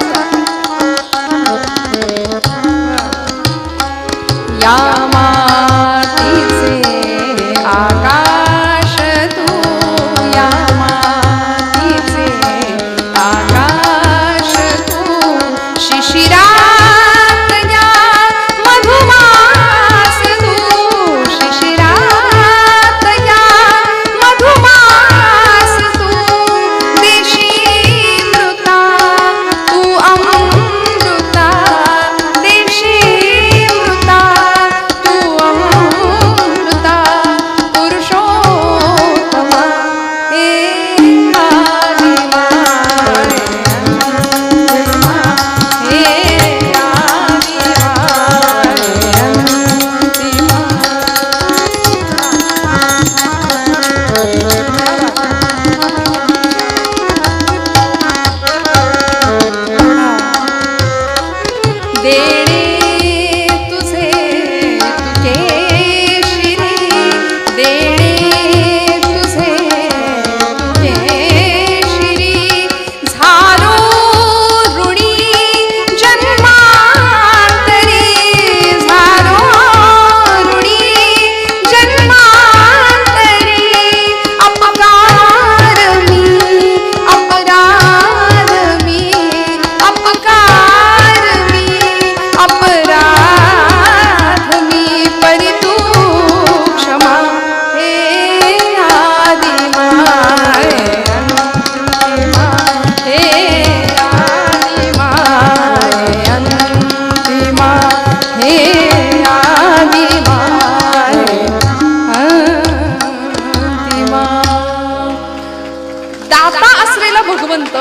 दाता असलेला भगवंत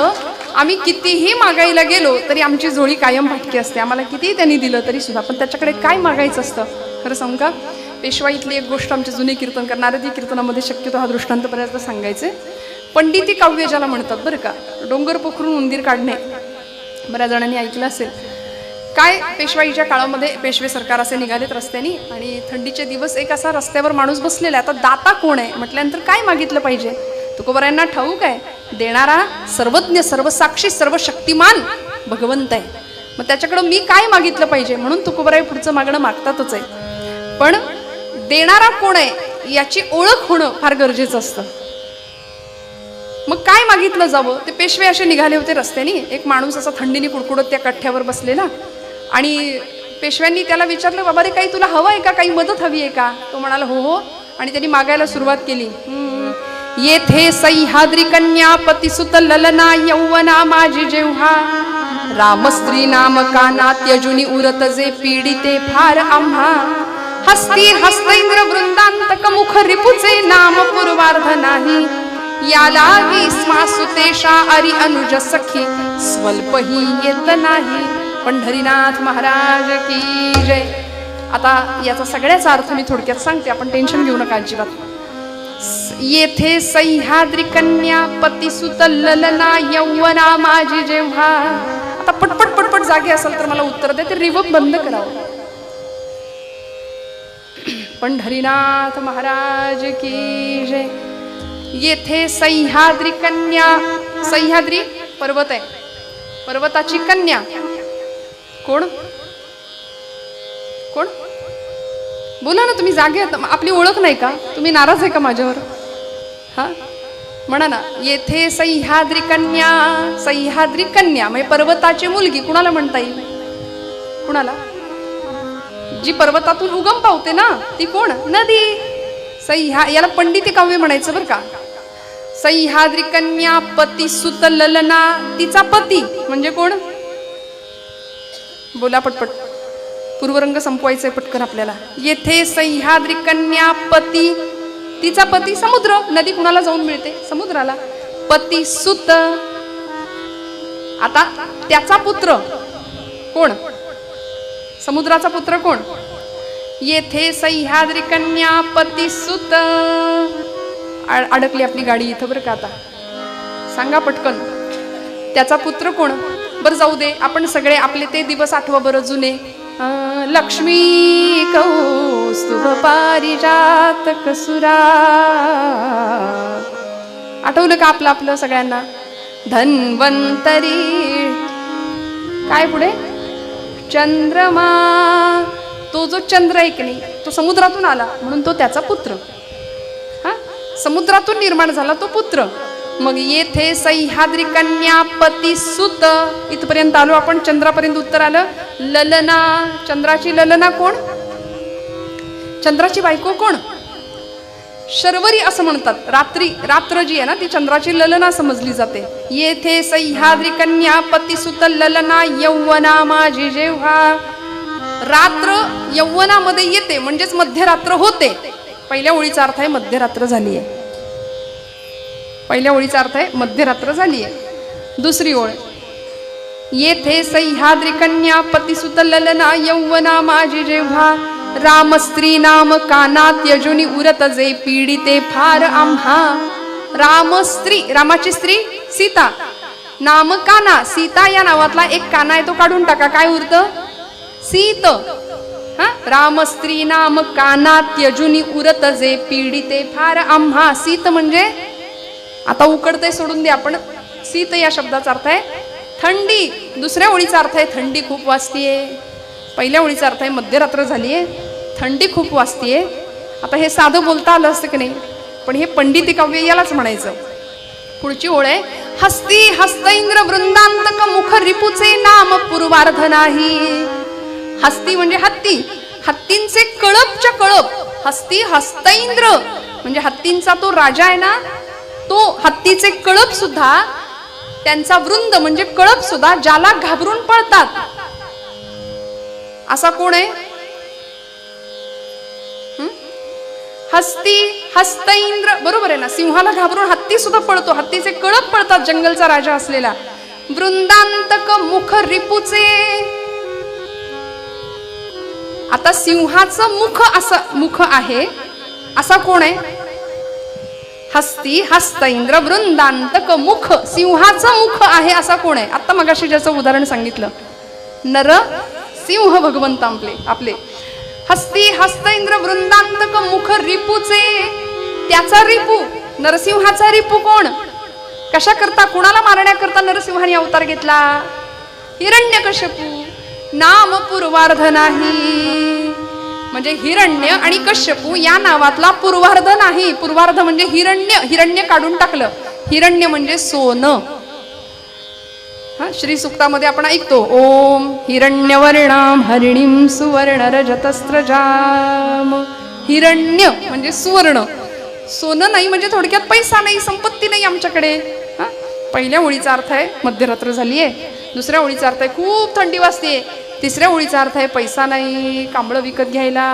आम्ही कितीही मागायला गेलो तरी आमची झोळी कायम फाटकी असते. आम्हाला कितीही त्यांनी दिलं तरी सुद्धा, पण त्याच्याकडे काय मागायचं असतं. खरं सांगू का, पेशवाईतली एक गोष्ट आमचे जुने कीर्तन नारदी कीर्तनामध्ये शक्यतो हा दृष्टांत बऱ्याचदा सांगायचे. पंडिती काव्य ज्याला म्हणतात बरं का, डोंगर पोखरून उंदीर काढणे, बऱ्याच जणांनी ऐकलं असेल. काय, पेशवाईच्या काळामध्ये पेशवे सरकार असे निघालेत रस्त्यानी आणि थंडीचे दिवस, एक असा रस्त्यावर माणूस बसलेला आहे. आता दाता कोण आहे म्हटल्यानंतर काय मागितलं पाहिजे. तुकोबारायांना ठाऊक आहे, देणारा सर्वज्ञ सर्वसाक्षी सर्वशक्तिमान भगवंत आहे. मग त्याच्याकडं मी काय मागितलं पाहिजे, म्हणून तुकोबाराय पुढचं मागणं मागतातच आहे. पण देणारा कोण आहे याची ओळख होणं फार गरजेचं असतं. मग काय मागितलं जावं, ते पेशवे असे निघाले होते रस्त्यानी. एक माणूस असा थंडीने कुडकुडत त्या कठ्ठ्यावर बसलेला आणि पेशव्यांनी त्याला विचारलं, बाबा रे काही तुला हवं आहे का, काही मदत हवी आहे का. तो म्हणाला हो हो, आणि त्यांनी मागायला सुरुवात केली. येथे सह्याद्री कन्या पतिसुत ललना यौवना माझी जेव्हा रामस्त्री नाम काना त्यजुनी उरत जे पीडिते फार आम्हा हस्ती हस्तैंद्र वृंदांतक मुख रिपुचे नाम पूर्वार्ध नाही याला स्मासुतेशा अरि अनुज सखी स्वल्पही येत नाही. पंढरीनाथ महाराज की जय. आता याचा सगळ्याचा अर्थ मी थोडक्यात सांगते, आपण टेन्शन घेऊ नका अजिबात. येथे सह्याद्री कन्या पतिसुत ललना यौवना माझी जेव्हा. आता पटपट पटपट जागे असेल तर मला उत्तर दे, ते रिवर्ब बंद करावं. पंढरीनाथ महाराज की जय. येथे सह्याद्री कन्या, सह्याद्री पर्वत आहे, पर्वताची कन्या कोण कोण बोला ना, तुम्ही जागे. आपली ओळख नाही का, तुम्ही नाराज आहे का माझ्यावर. हा म्हणा ना. येथे सह्याद्री कन्या, सह्याद्री कन्या म्हणजे पर्वताची मुलगी. कुणाला म्हणता येईल, कुणाला, जी पर्वतातून उगम पावते ना ती कोण, नदी. याला पंडिती काव्य म्हणायचं बरं का. सह्याद्री कन्या पती सुत ललना, तिचा पती म्हणजे कोण, बोला पटपट, पूर्वरंग संपवायचंय पटकन आपल्याला. येथे सह्याद्री कन्या पती, तिचा पती समुद्र. नदी कुणाला जाऊन मिळते, समुद्राला. पती सुत, आता त्याचा पुत्र कोण, समुद्राचा पुत्र कोण. येथे सह्याद्री कन्या पती सुत. अडकली आपली गाडी इथं बरं का. आता सांगा पटकन, त्याचा पुत्र कोण. बरं जाऊ दे, आपण सगळे आपले ते दिवस आठवा बरं जुने. लक्ष्मी कौस्तुभ पारिजात कसुरा. आठवलं का आपलं आपलं सगळ्यांना. धन्वंतरी, काय पुढे, चंद्रमा. तो जो चंद्र आहे की नाही, तो समुद्रातून आला म्हणून तो त्याचा पुत्र. हा, समुद्रातून निर्माण झाला तो पुत्र. मग येथे सह्याद्री कन्या पती सुत. इथपर्यंत आलो आपण, चंद्रापर्यंत उत्तर आलं. ललना, चंद्राची ललना कोण, चंद्राची बायको कोण, शर्वरी असं म्हणतात. रात्री, रात्र जी आहे ना ती चंद्राची ललना समजली जाते. येथे सह्याद्री कन्या पती सुत ललना यौवना माझी जेव्हा. रात्र यौवनामध्ये येते म्हणजेच मध्यरात्र होते. पहिल्या ओळीचा अर्थ आहे मध्यरात्र झाली आहे. पहिल्या ओळीचा अर्थ आहे मध्यरात्र झाली आहे. दुसरी ओळ, येथे सह्याद्री कन्या पतिसुत ललना यौवना माझी जेव्हा रामस्त्री नाम काना त्यजुनी उरत जे पीडिते फार आम्हा. रामस्त्री, रामाची स्त्री सीता. नाम काना, सीता या नावातला एक काना आहे तो काढून टाका, काय उरतं, सीत. हा, रामस्त्री नाम काना त्यजुनी उरत जे पीडिते फार आम्हा. सीत म्हणजे, आता उकडते सोडून दे आपण, सीत या शब्दाचा अर्थ आहे थंडी. दुसऱ्या ओळीचा अर्थ आहे थंडी खूप वाजतीये. पहिल्या ओळीचा अर्थ आहे मध्यरात्र झालीये, थंडी खूप वाजतीये. आता हे साधं बोलता आलं असतं की नाही, पण हे पंडिती काव्य यालाच म्हणायचं. पुढची ओळ आहे, हस्ती हस्तैंद्र वृंदांतक मुख रिपुचे नाम पूर्वार्ध नाही. हस्ती म्हणजे हत्ती, हत्तींचे कळपच्या कळप. हस्ती हस्तैंद्र म्हणजे हत्तींचा तो राजा आहे ना, तो हत्तीचे कळप सुद्धा, त्यांचा वृंद म्हणजे कळप सुद्धा ज्याला घाबरून पळतात असा कोण आहे. हस्ती हस्तैंद्र, बरोबर आहे ना, सिंहाला घाबरून हत्ती सुद्धा पळतो, हत्तीचे कळप पळतात, जंगलचा राजा असलेला. वृंदांतक मुख रिपुचे, आता सिंहाचं मुख असं मुख आहे, असा कोण आहे? हस्ती हस्तैंद्र वृंदांतक मुख, सिंहाचं मुख आहे असा कोण आहे? आता मगाशी ज्याचं उदाहरण सांगितलं, नर सिंह भगवंत आपले. हस्ती हस्तैंद्र वृंदांतक मुख रिपुचे, त्याचा रिपू, नरसिंहाचा रिपू कोण? कशा करता, कुणाला मारण्याकरता नरसिंहाने अवतार घेतला? हिरण्यकश्यपू. नाम पूर्वार्ध नाही, म्हणजे हिरण्य आणि कश्यपू या नावातला पूर्वार्ध नाही. पूर्वार्ध म्हणजे हिरण्य, हिरण्य काढून टाकलं. हिरण्य म्हणजे सोनं. श्री सुक्तामध्ये आपण ऐकतो, ओम हिरण्यवर्णाम हरिणीम सुवर्ण रजतस्त्रजाम. हिरण्य म्हणजे सुवर्ण, सोनं नाही म्हणजे थोडक्यात पैसा नाही, संपत्ती नाही आमच्याकडे. पहिल्या ओळीचा अर्थ आहे मध्यरात्र झालीये, दुसऱ्या ओळीचा अर्थ आहे खूप थंडी वाजते, तिसऱ्या ओळीचा अर्थ आहे पैसा नाही, कांबळं विकत घ्यायला.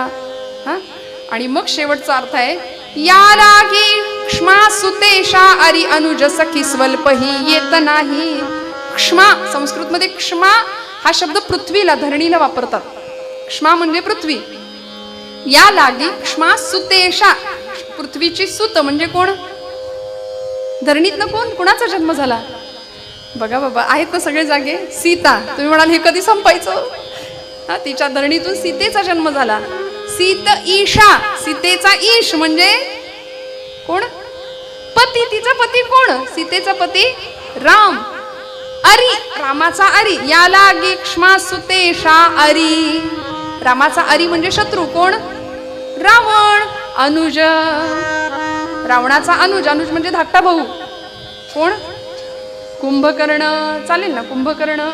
आणि मग शेवटचा अर्थ आहे, या लागी क्ष्मा सुतेशा अरी अनुज सखी स्वल्पही येत नाही. क्ष्मा, संस्कृतमध्ये क्ष्मा हा शब्द पृथ्वीला, धरणीला वापरतात. क्ष्मा म्हणजे पृथ्वी. या लागी क्ष्मा सुतेशा, पृथ्वीची सुत म्हणजे कोण? धरणीतनं कोण, कुणाचा जन्म झाला? बघा बाबा, आहेत ना सगळे जागे. सीता, तुम्ही म्हणाल हे कधी संपायचं? तिच्या धरणीतून सीतेचा जन्म झाला. सीत ईशा, सीतेचा ईश म्हणजे कोण? पती. तिचा पती कोण? सीतेचा पती राम. अरी, रामाचा अरी. या लागी क्ष्मा सुतेशा अरी, रामाचा अरी म्हणजे शत्रू कोण? रावण. अनुज, रावणाचा अनुज, अनुज म्हणजे धाकटा भाऊ कोण? कुंभकर्ण. चालेल ना, कुंभकर्ण.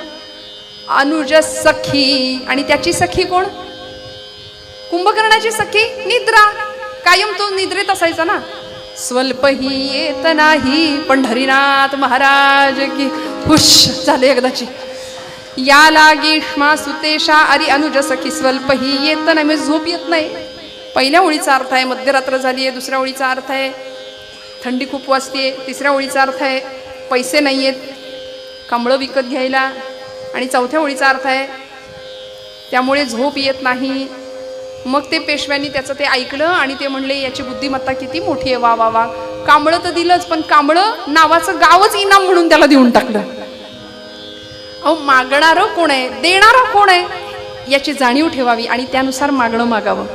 अनुज सखी, आणि त्याची सखी कोण? कुंभकर्णाची सखी निद्रा, कायम तो निद्रेत असायचा ना. स्वल्पही येत नाही, पंढरीनाथ महाराज की हुश झाले एकदाची. या लागी क्ष्मा सुतेशा अरी अनुज सखी स्वल्पही येत नाही, म्हणजे झोप येत नाही. पहिल्या ओळीचा अर्थ आहे मध्यरात्र झाली आहे, दुसऱ्या ओळीचा अर्थ आहे थंडी खूप वाजते, तिसऱ्या ओळीचा अर्थ आहे पैसे नाही आहेत कांबळं विकत घ्यायला, आणि चौथ्या ओळीचा अर्थ आहे त्यामुळे झोप येत नाही. मग ते पेशव्यांनी त्याचं ते ऐकलं आणि ते म्हणले, याची बुद्धिमत्ता किती मोठी आहे, वा वा वा. कांबळं तर दिलंच, पण कांबळं नावाचं गावच इनाम म्हणून त्याला देऊन टाकलं. अहो, मागणारं कोण आहे, देणारं कोण आहे, याची जाणीव ठेवावी आणि त्यानुसार मागणं मागावं.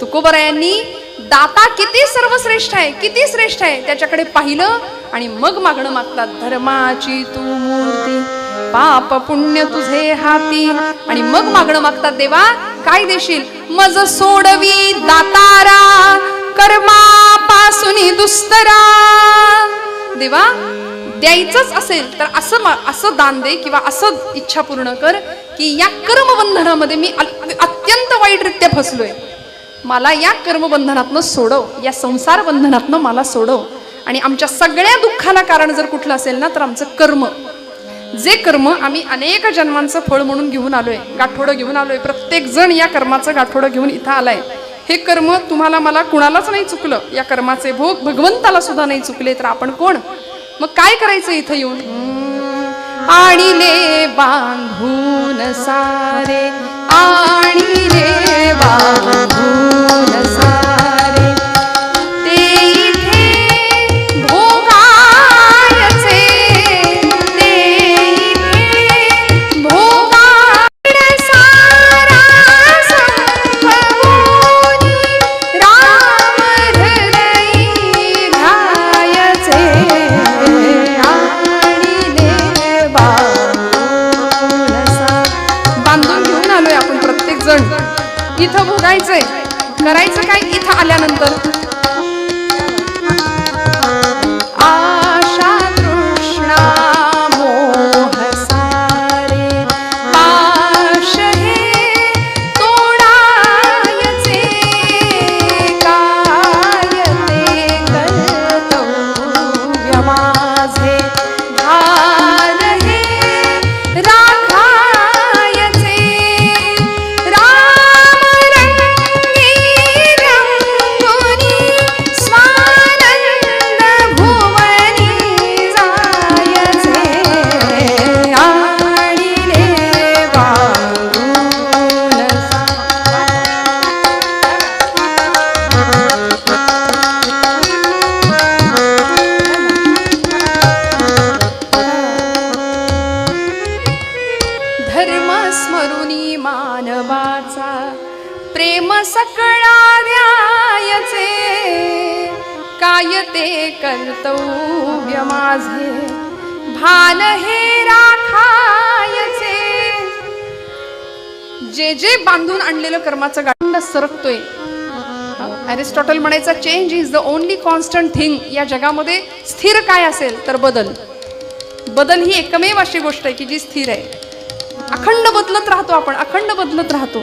तुकोबरायांनी दाता किती सर्वश्रेष्ठ आहे, किती श्रेष्ठ आहे त्याच्याकडे पाहिलं आणि मग मागणं मागतात. धर्माची तू मूर्ती, पाप पुण्य तुझे हाती, आणि मग मागणं मागतात, देवा काय देशील? मज सोडवी दातारा, कर्मापासून दुस्तरा. देवा द्यायचंच असेल तर असं दान दे किंवा असं इच्छा पूर्ण कर की या कर्मबंधनामध्ये मी अत्यंत वाईटरित्या फसलोय, मला या कर्मबंधनातनं सोडव, या संसार बंधनातनं मला सोडव. आणि आमच्या सगळ्या दुःखाला कारण जर कुठलं असेल ना तर आमचं कर्म, जे कर्म आम्ही अनेक जन्मांचं फळ म्हणून घेऊन आलोय, गाठोडं घेऊन आलोय, प्रत्येक जण या कर्माचं गाठोडं घेऊन इथं आलाय. हे कर्म तुम्हाला मला कुणालाच नाही चुकलं, या कर्माचे भोग भगवंताला सुद्धा नाही चुकले, तर आपण कोण? मग काय करायचं इथं येऊन? आणिले बांधून सारे, आणिले बांधून सारे, ते इथे भोगायचे, ते इथे भोगाय सारा संभवोनी राम हृदयी घ्यायचे. आणिले बांधून घेऊन आलोय आपण प्रत्येक जण. इथं भोगायचंय, करायचं काय? सकळा द्यायचे, काय ते कर्तव्य माझे, भान हे राखायचे. जे जे बांधून आणलेलं कर्माचं गांड सरकतोय. अरिस्टॉटल म्हणायचा change is the only constant thing. या जगामध्ये स्थिर काय असेल तर बदल. बदल ही एकमेव अशी गोष्ट आहे की जी स्थिर आहे. अखंड बदलत राहतो आपण, अखंड बदलत राहतो.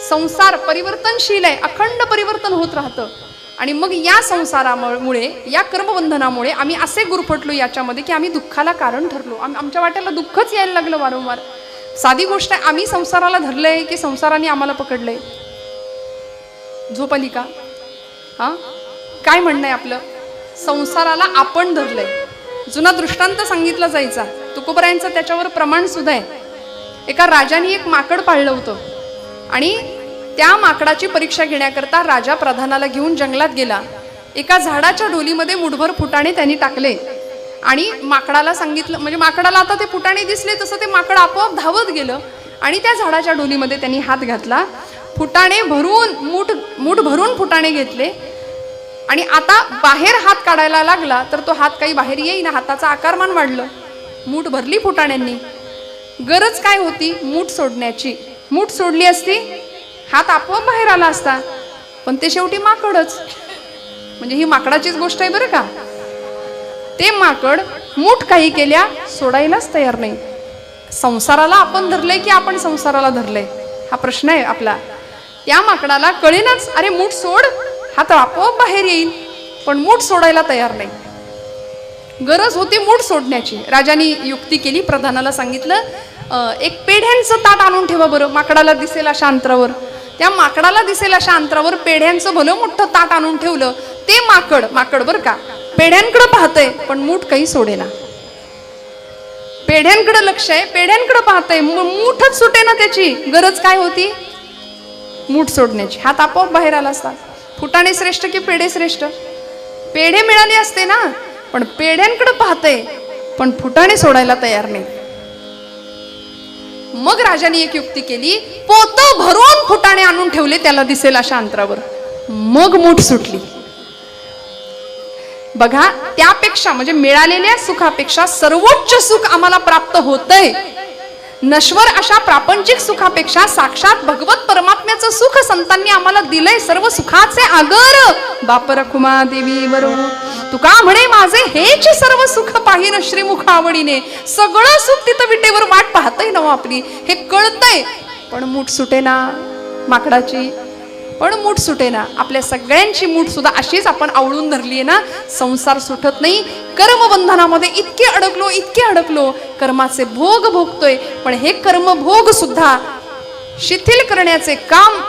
संसार परिवर्तनशील आहे, अखंड परिवर्तन होत राहतं. आणि मग या संसारामुळे, या कर्मबंधनामुळे आम्ही असे गुरफटलो याच्यामध्ये की आम्ही दुःखाला कारण ठरलो. आमच्या वाट्याला दुःखच यायला लागलं वारंवार. साधी गोष्ट आहे, आम्ही संसाराला धरलंय की संसाराने आम्हाला पकडलंय? झोप आली का? हा, काय म्हणणं आहे आपलं? संसाराला आपण धरलंय. जुना दृष्टांत सांगितला जायचा, तुकोबरायांचं त्याच्यावर प्रमाण सुद्धा आहे. एका राजाने एक माकड पाळलं होतं आणि त्या माकडाची परीक्षा घेण्याकरता राजा प्रधानाला घेऊन जंगलात गेला. एका झाडाच्या डोलीमध्ये मुठभर फुटाणे त्यांनी टाकले आणि माकडाला सांगितलं, म्हणजे माकडाला आता ते फुटाणे दिसले तसं ते माकड आपोआप धावत गेलं आणि त्या झाडाच्या डोलीमध्ये त्यांनी हात घातला. फुटाणे भरून मूठ भरून फुटाणे घेतले आणि आता बाहेर हात काढायला लागला तर तो हात काही बाहेर येईना. हाताचा आकारमान वाढलं. मूठ भरली फुटाण्यांनी. गरज काय होती? मूठ सोडण्याची. मूठ सोडली असती, हात आपोआप बाहेर आला असता. पण ते शेवटी माकडच. म्हणजे ही माकडाचीच गोष्ट आहे बरं का. ते माकड मूठ काही केल्या सोडायलाच तयार नाही. संसाराला आपण धरलंय की आपण संसाराला धरलंय, हा प्रश्न आहे आपला. त्या माकडाला कळेनाच, अरे मूठ सोड, हात आपोआप बाहेर येईल. पण मूठ सोडायला तयार नाही. गरज होती मूठ सोडण्याची. राजाने युक्ती केली, प्रधानाला सांगितलं, एक पेढ्यांचं ताट आणून ठेवा बरं, माकडाला दिसेल अशा अंतरावर. त्या माकडाला दिसेल अशा अंतरावर पेढ्यांचं भलं मोठं ताट आणून ठेवलं. ते माकड बरं का, पेढ्यांकडे पाहतंय पण मूठ काही सोडेना. पेढ्यांकडे लक्ष आहे, पेढ्यांकडे पाहतंय, मूठच सुटेना त्याची. गरज काय होती? मूठ सोडण्याची. हात आपोआप बाहेर आला असता. फुटाणे श्रेष्ठ की पेढे श्रेष्ठ? पेढे मिळाले असते ना, पण पेढ्यांकडे पाहतंय पण फुटाणे सोडायला तयार नाही. मग राजाने एक युक्ती केली, पोत भरून फुटाणे आणून ठेवले त्याला दिसेल अशा अंतरावर. मग मूठ सुटली. बघा, त्यापेक्षा म्हणजे मिळालेल्या सुखापेक्षा सर्वोच्च सुख आम्हाला प्राप्त होतंय. नश्वर अशा प्रापंचिक सुखापेक्षा साक्षात भगवत परमात्म्याचं सुख संतांनी आम्हाला दिलंय. सर्व सुखाचे आगर बाप रखुमा देवी बरो. तुका म्हणे माझे हेच सर्व सुख पाहिन श्रीमुख आवडीने. सगळं सुख तिथं विटेवर वाट पाहतय ना आपली, हे कळतंय. पण मूठ सुटेना माकडाची, पण मूठ सुटेना. आपल्या सगळ्यांची मूठ सुद्धा अशीच आपण आवळून धरली आहे ना. संसार सुटत नाही. कर्मबंधनामध्ये इतके अडकलो, कर्माचे भोग भोगतोय. पण हे कर्मभोग सुद्धा शिथिल करण्याचे काम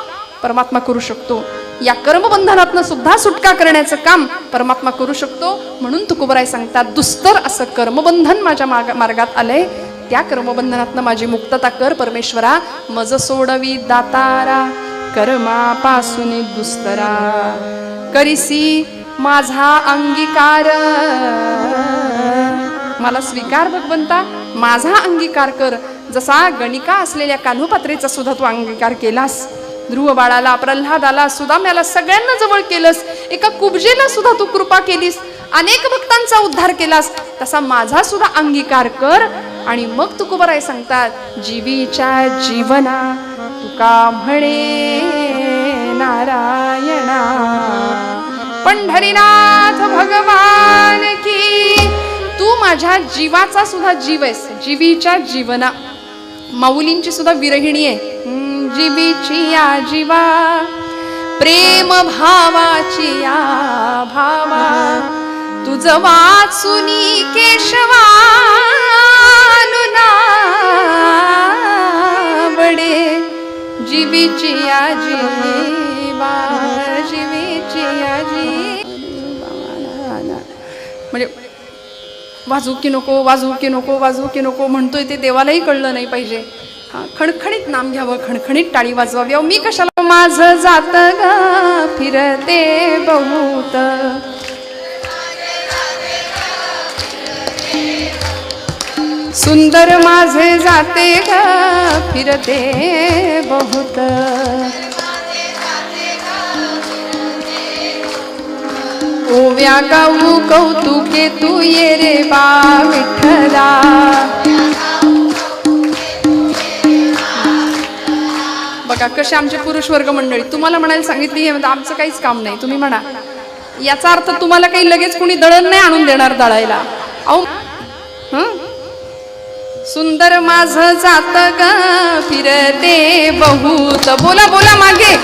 परमात्मा करू शकतो. या कर्मबंधनातनं सुद्धा सुटका करण्याचं काम परमात्मा करू शकतो. म्हणून तुकोबराय सांगतात, दुस्तर असं कर्मबंधन माझ्या मार्गात आलंय, त्या कर्मबंधनातनं माझी मुक्तता कर परमेश्वरा. मज सोडवी दातारा कर्मापासून दुस्तरा. करिसी माझा अंगीकार. मला स्वीकार भगवंता, माझा अंगीकार कर. जसा गणिका असलेल्या कान्होपात्रेचा सुद्धा तू अंगीकार केलास. ध्रुव बाळाला, प्रल्हादाला, सुदाम्याला सगळ्यांना जवळ केलंस. एका कुब्जेला सुद्धा तू कृपा केलीस. अनेक भक्तांचा उद्धार केलास. तसा माझा सुद्धा अंगीकार कर. आणि मग तुकोबराय सांगतात, जीवीच्या जीवना तुका म्हणे नारायणा. पंढरीनाथ भगवान की. तू माझ्या जीवाचा सुद्धा जीव आहेस. जीवीच्या जीवना, माऊलींची सुद्धा विरहिणी आहे. जीवीची या जीवा, प्रेम भावाची या भावा. तुझ वाचुनी केशवा बडे. जीवीची या जीवा, जीवीची या जीवा. म्हणजे वाजू की नको, वाजू की नको, वाजू की नको म्हणतोय ते देवालाही कळलं नाही पाहिजे. खणखणीत नाम घ्यावं, खणखणीत टाळी वाजवावी. मी कशाला? माझं जात ग फिरते बहुत, सुंदर माझे जाते ग फिरते बहुत. ओव्या गाऊ कौतुके तू ये रे बा विठ्ठला. बघा कसे आमचे पुरुष वर्ग मंडळी. तुम्हाला म्हणायला सांगितली आमचं काहीच काम नाही, तुम्ही म्हणा. याचा अर्थ तुम्हाला काही लगेच कोणी दळण नाही आणून देणार दळायला. अहो सुंदर माझ जात ग फिरते बहुत. बोला बोला मागे.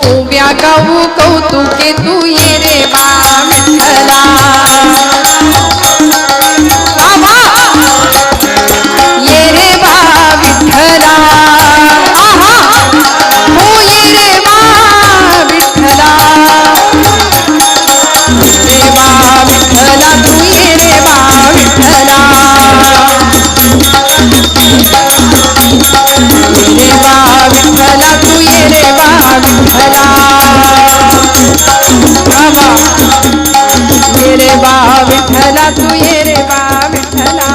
ओव्या गाऊ कौतुके तू ये रे बा विठ्ठला. ये रे बा विठ्ठला. हो ये रे बा विठ्ठला. ये रे बा विठ्ठला तू ये रे बा विठ्ठला. ये रे बा विठ्ठला तू ये रे बा विठ्ठला. ये रे बा विठ्ठला तू ये रे बा विठ्ठला.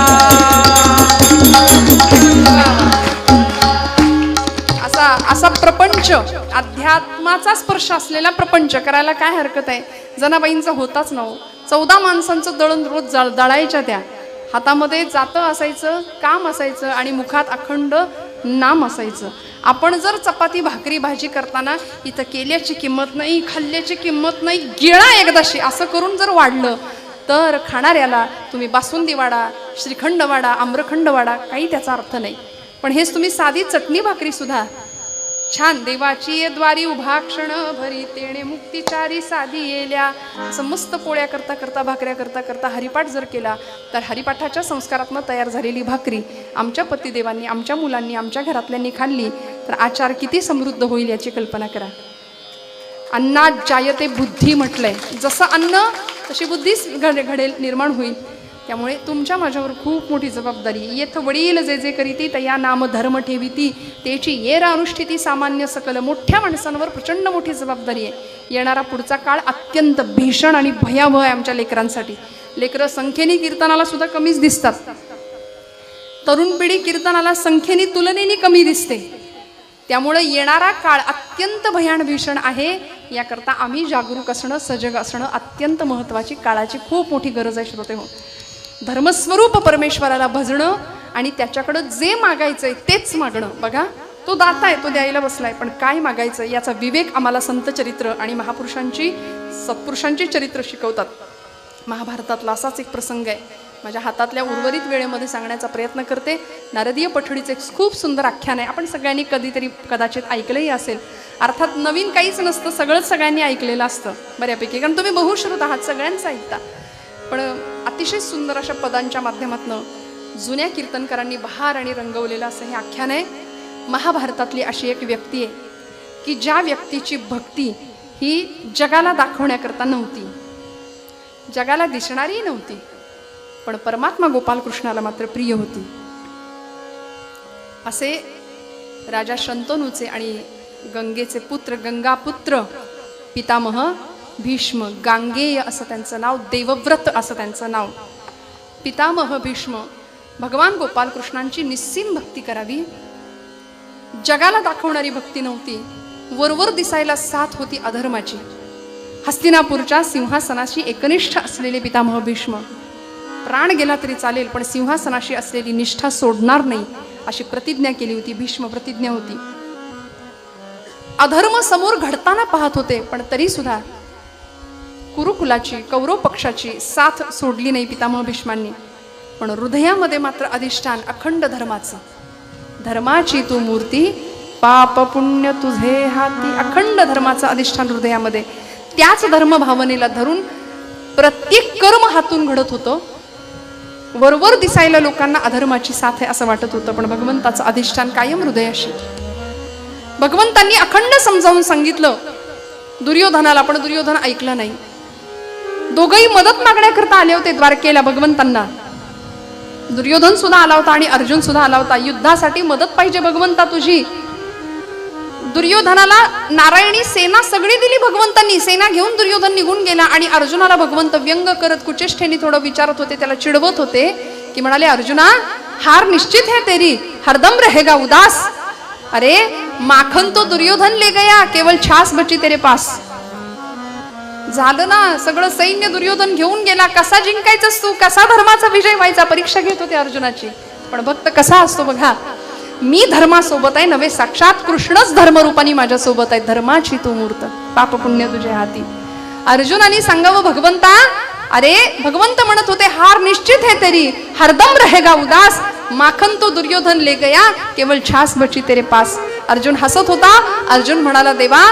असा प्रपंच, अध्यात्माचा स्पर्श असलेला प्रपंच करायला काय हरकत आहे. जनाबाईंचा होताच नव्ह. 14 माणसांचं दळण रोज दळायच्या. त्या हातामध्ये जातं असायचं, काम असायचं आणि मुखात अखंड नाम असायचं. आपण जर चपाती भाकरी भाजी करताना इथं केल्याची किंमत नाही, खाल्ल्याची किंमत नाही, गिळा एकदाशी असं करून जर वाढलं तर खाणाऱ्याला तुम्ही बासुंदी वाडा, श्रीखंड वाडा, आम्रखंड वाडा, काही त्याचा अर्थ नाही. पण हेच तुम्ही साधी चटणी भाकरी सुद्धा छान देवाची द्वारी उभा क्षण भरी तेणे मुक्तिचारी साधी येल्या असं मस्त पोळ्या करता करता भाकऱ्या करता करता हरिपाठ जर केला तर हरिपाठाच्या संस्कारातनं तयार झालेली भाकरी आमच्या पतिदेवांनी, आमच्या मुलांनी, आमच्या घरातल्यांनी खाल्ली तर आचार किती समृद्ध होईल याची कल्पना करा. अन्नात जायते बुद्धी म्हटलंय. जसं अन्न तशी बुद्धी घडेल, निर्माण होईल. त्यामुळे तुमच्या माझ्यावर खूप मोठी जबाबदारी. येथ वडील जे जे करीती तया नाम धर्म ठेविती त्याची येर अनुष्ठिती सामान्य सकल. मोठ्या माणसांवर प्रचंड मोठी जबाबदारी आहे. येणारा पुढचा काळ अत्यंत भीषण आणि भयावह आहे आमच्या लेकरांसाठी. लेकरं संख्येने कीर्तनाला सुद्धा कमीच दिसतात. तरुण पिढी कीर्तनाला संख्येने तुलनेने कमी दिसते. त्यामुळे येणारा काळ अत्यंत भयान भीषण आहे. याकरता आम्ही जागरूक असणं, सजग असणं अत्यंत महत्त्वाची, काळाची खूप मोठी गरज आहे. श्रोते हो, धर्मस्वरूप परमेश्वराला भजणं आणि त्याच्याकडं जे मागायचंय तेच मागणं. बघा तो दाता आहे, तो द्यायला बसलाय, पण काय मागायचं याचा विवेक आम्हाला संत चरित्र आणि महापुरुषांची, सत्पुरुषांची चरित्र शिकवतात. महाभारतातला असाच एक प्रसंग आहे. माझ्या हातातल्या उर्वरित वेळेमध्ये सांगण्याचा प्रयत्न करते. नारदीय पठडीचं एक खूप सुंदर आख्यान आहे. आपण सगळ्यांनी कधीतरी कदाचित ऐकलंही असेल. अर्थात नवीन काहीच नसतं, सगळंच सगळ्यांनी ऐकलेलं असतं बऱ्यापैकी, कारण तुम्ही बहुश्रुत आहात, सगळ्यांचं ऐकता. पण अतिशय सुंदर अशा पदांच्या माध्यमातून जुन्या कीर्तनकारांनी बहार आणि रंगवलेलं असं हे आख्यान आहे. महाभारतातली अशी एक व्यक्ती आहे की ज्या व्यक्तीची भक्ती ही जगाला दाखवण्याकरता नव्हती, जगाला दिसणारी नव्हती, पण परमात्मा गोपालकृष्णाला मात्र प्रिय होती. असे राजा शंतनूचे आणि गंगेचे पुत्र, गंगापुत्र पितामह भीष्म, गांगेय असं त्यांचं नाव, देवव्रत असं त्यांचं नाव. पितामह भीष्म भगवान गोपालकृष्णांची निस्सीम भक्ती करावी, जगाला दाखवणारी भक्ती नव्हती, वरवर दिसायला साथ होती अधर्माची. हस्तिनापूरच्या सिंहासनाशी एकनिष्ठ असलेले पितामह भीष्म प्राण गेला तरी चालेल पण सिंहासनाशी असलेली निष्ठा सोडणार नाही अशी प्रतिज्ञा केली होती. भीष्म प्रतिज्ञा होती. अधर्म समोर घडताना पाहत होते पण तरी सुद्धा कुरुकुलाची, कौरव पक्षाची साथ सोडली नाही पितामह भीष्मांनी. पण हृदयामध्ये मात्र अधिष्ठान अखंड धर्माचं. धर्माची तू मूर्ती, पाप पुण्य तुझे हाती. अखंड धर्माचं अधिष्ठान हृदयामध्ये. त्याच धर्म भावनेला धरून प्रत्येक कर्म हातून घडत होतं. वरवर दिसायला लोकांना अधर्माची साथ आहे असं वाटत होतं, पण भगवंताचं अधिष्ठान कायम हृदयाशी. भगवंतांनी अखंड समजावून सांगितलं दुर्योधनाला, पण दुर्योधन ऐकलं नाही. दोघंही मदत मागण्याकरता आले होते द्वारकेला भगवंतांना. दुर्योधन सुद्धा आला होता आणि अर्जुन सुद्धा आला होता. युद्धासाठी मदत पाहिजे भगवंता तुझी. दुर्योधनाला नारायणी सेना सगळी दिली भगवंतांनी. सेना घेऊन दुर्योधन निघून गेला आणि अर्जुनाला भगवंत व्यंग करत कुचेष्ठेने थोडं विचारत होते, त्याला चिडवत होते की म्हणाले, अर्जुना हार निश्चित है तेरी, हरदम रहेगा उदास. अरे माखन तो दुर्योधन ले गया, केवळ छास बची तेरे पास. झालं ना, सगळं सैन्य दुर्योधन घेऊन गेला. कसा जिंकायचास तू, कसा धर्माचा विजय व्हायचा, परीक्षा घेत होते अर्जुनाची. पण भक्त कसा असतो बघा, मी धर्मासोबत आहे नव्हे, साक्षात कृष्णच धर्मरूपाने माझ्या सोबत आहे. धर्माची तू मूर्त, पाप पुण्य तुझ्या हाती. अर्जुनाने सांगावं भगवंता, अरे भगवंत म्हणत होते हार निश्चित है तेरी, हरदम रहेगा उदास. माखन तो दुर्योधन ले गया, केवळ छास बची तेरे पास. अर्जुन हसत होता. अर्जुन म्हणाला, देवा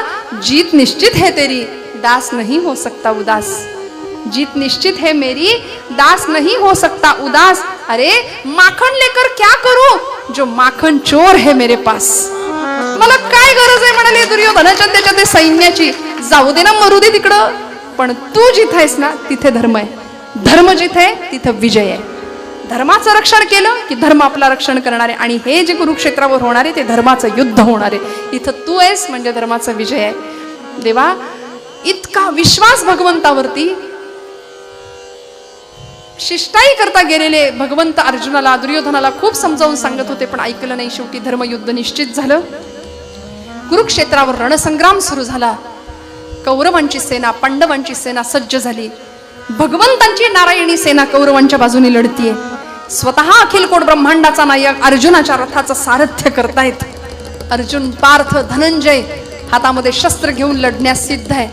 जीत निश्चित है तेरी, दास नहीं हो सकता उदास. जीत निश्चित है मेरी, दास नहीं हो सकता उदास. अरे माखन लेकर क्या करूं, जो माखन चोर है मेरे पास. मला काय गरज आहे म्हणाले दुर्योधनाच्या त्याच्या ते सैन्याची. जाऊ दे ना, मरू दे तिकडं, पण तू जिथे आहेस ना तिथे धर्म आहे. धर्म जिथे आहे तिथे विजय आहे. धर्माचं रक्षण केलं की धर्म आपला रक्षण करणार आहे. आणि हे जे कुरुक्षेत्रावर होणार आहे ते धर्माचं युद्ध होणार आहे. इथं तू आहेस म्हणजे धर्माचा विजय आहे. देवा इतका विश्वास भगवंतावरती, शिष्टाई करता गेलेले भगवंत अर्जुनाला दुर्योधनाला खूप समजावून सांगत होते, पण ऐकलं नाही. शेवटी धर्मयुद्ध निश्चित झालं. कुरुक्षेत्रावर रणसंग्राम सुरू झाला. कौरवांची सेना पांडवांची सेना सज्ज झाली. भगवंतांची नारायणी सेना कौरवांच्या बाजूने लढतीये. स्वतः अखिल कोट ब्रह्मांडाचा नायक अर्जुनाच्या रथाचं सारथ्य करतायत. अर्जुन, पार्थ, धनंजय हातामध्ये शस्त्र घेऊन लढण्यास सिद्ध आहे.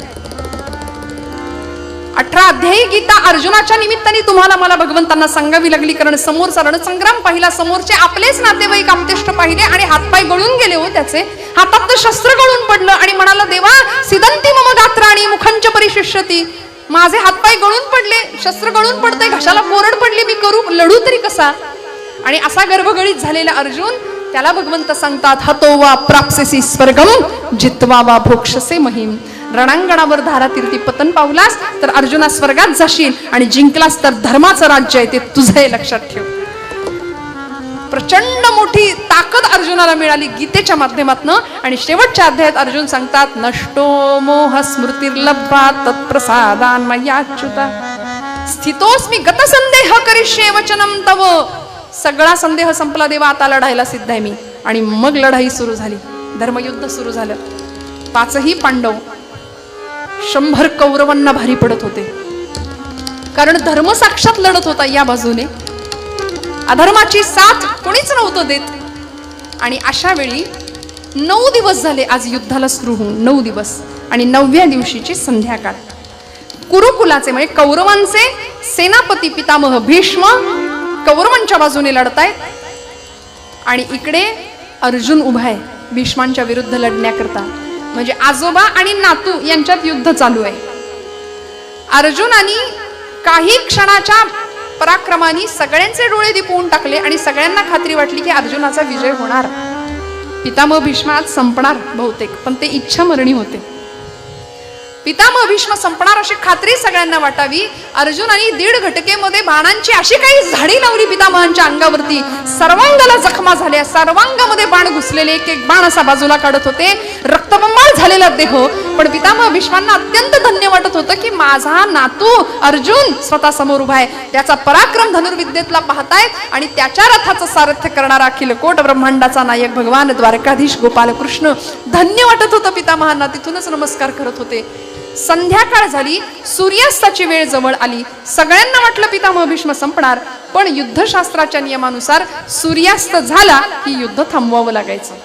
18 अध्यायी गीता अर्जुनाच्या निमित्ताने तुम्हाला मला भगवंतांना सांगावी लागली, कारण समोरचा रणसंग्राम पाहिला. समोरचे आपलेच नातेवाईक आप्तेष्ट पाहिले आणि हातपाय गळून गेले हो त्याचे. हातात शस्त्र गळून पडलं आणि म्हणाला, देवा सिदंती मम गात्राणी मुखंच परिशिष्यती. माझे हातपाय गळून पडले, शस्त्र गळून पडते, घशाला कोरड पडली, मी करू लढू तरी कसा. आणि असा गर्भगळीत झालेला अर्जुन, त्याला भगवंत सांगतात, हतो वा प्राप्सेसी स्वर्गम जित्वा वा भोक्षसे महिम. रणांगणावर धारातीर्थी पतन पावलास तर अर्जुना स्वर्गात जाशील, आणि जिंकलास तर धर्माचं राज्य आहे ते तुझं हे लक्षात ठेव. प्रचंड मोठी ताकद अर्जुनाला मिळाली गीतेच्या माध्यमातून. आणि शेवटच्या अध्यायात अर्जुन सांगतात, नष्टो मोह स्मृतिर्लब्ध्वा तत्प्रसादान मय्याच्युता स्थितोस्मि गतसंदेह करिष्ये वचनम तव. सगळा संदेह संपला देवा, आता लढायला सिद्ध आहे मी. आणि मग लढाई सुरू झाली, धर्मयुद्ध सुरू झालं. 5ही पांडव 100 कौरवांना भारी पडत होते, कारण धर्म साक्षात लढत होता या बाजूने. अधर्माची साथ कोणीच नव्हतं देत. आणि अशा वेळी 9 दिवस झाले आज युद्धाला सुरू होऊन, 9 दिवस. आणि 9व्या दिवशीची संध्याकाळ. कुरुकुलाचे म्हणजे कौरवांचे सेनापती पितामह भीष्म कौरवांच्या बाजूने लढतायत, आणि इकडे अर्जुन उभा आहे भीष्मांच्या विरुद्ध लढण्याकरता. म्हणजे आजोबा आणि नातू यांच्यात युद्ध चालू आहे. अर्जुनाने काही क्षणाच्या पराक्रमाने सगळ्यांचे डोळे दिपवून टाकले आणि सगळ्यांना खात्री वाटली की अर्जुनाचा विजय होणार. पितामह भीष्म आज संपणार बहुतेक, पण ते इच्छामरणी होते. पितामह भीष्म संपणार अशी खात्री सगळ्यांना वाटावी. अर्जुनाने 1.5 घटकेमध्ये बाणांची अशी काही झाडी लावली पितामहांच्या अंगावरती. सर्वांगाला जखमा झाल्या, सर्वांगामध्ये बाण घुसलेले, एक एक बाण असा बाजूला काढत होते. रक्तबंबाळ झालेला देह. पण पितामह भीष्मांना अत्यंत धन्य वाटत होतं की माझा नातू अर्जुन स्वतः समोर उभा आहे. त्याचा पराक्रम धनुर्विद्येतला पाहतायत आणि त्याच्या रथाचं सारथ्य करणारा अखिल कोट ब्रह्मांडाचा नायक भगवान द्वारकाधीश गोपाल कृष्ण. धन्य वाटत होतं पितामहांना. तिथूनच नमस्कार करत होते. संध्याकाळ झाली, सूर्यास्ताची वेळ जवळ आली. सगळ्यांना वाटलं पितामह भीष्म संपणार, पण युद्धशास्त्राच्या नियमानुसार सूर्यास्त झाला की युद्ध थांबवावं लागायचं.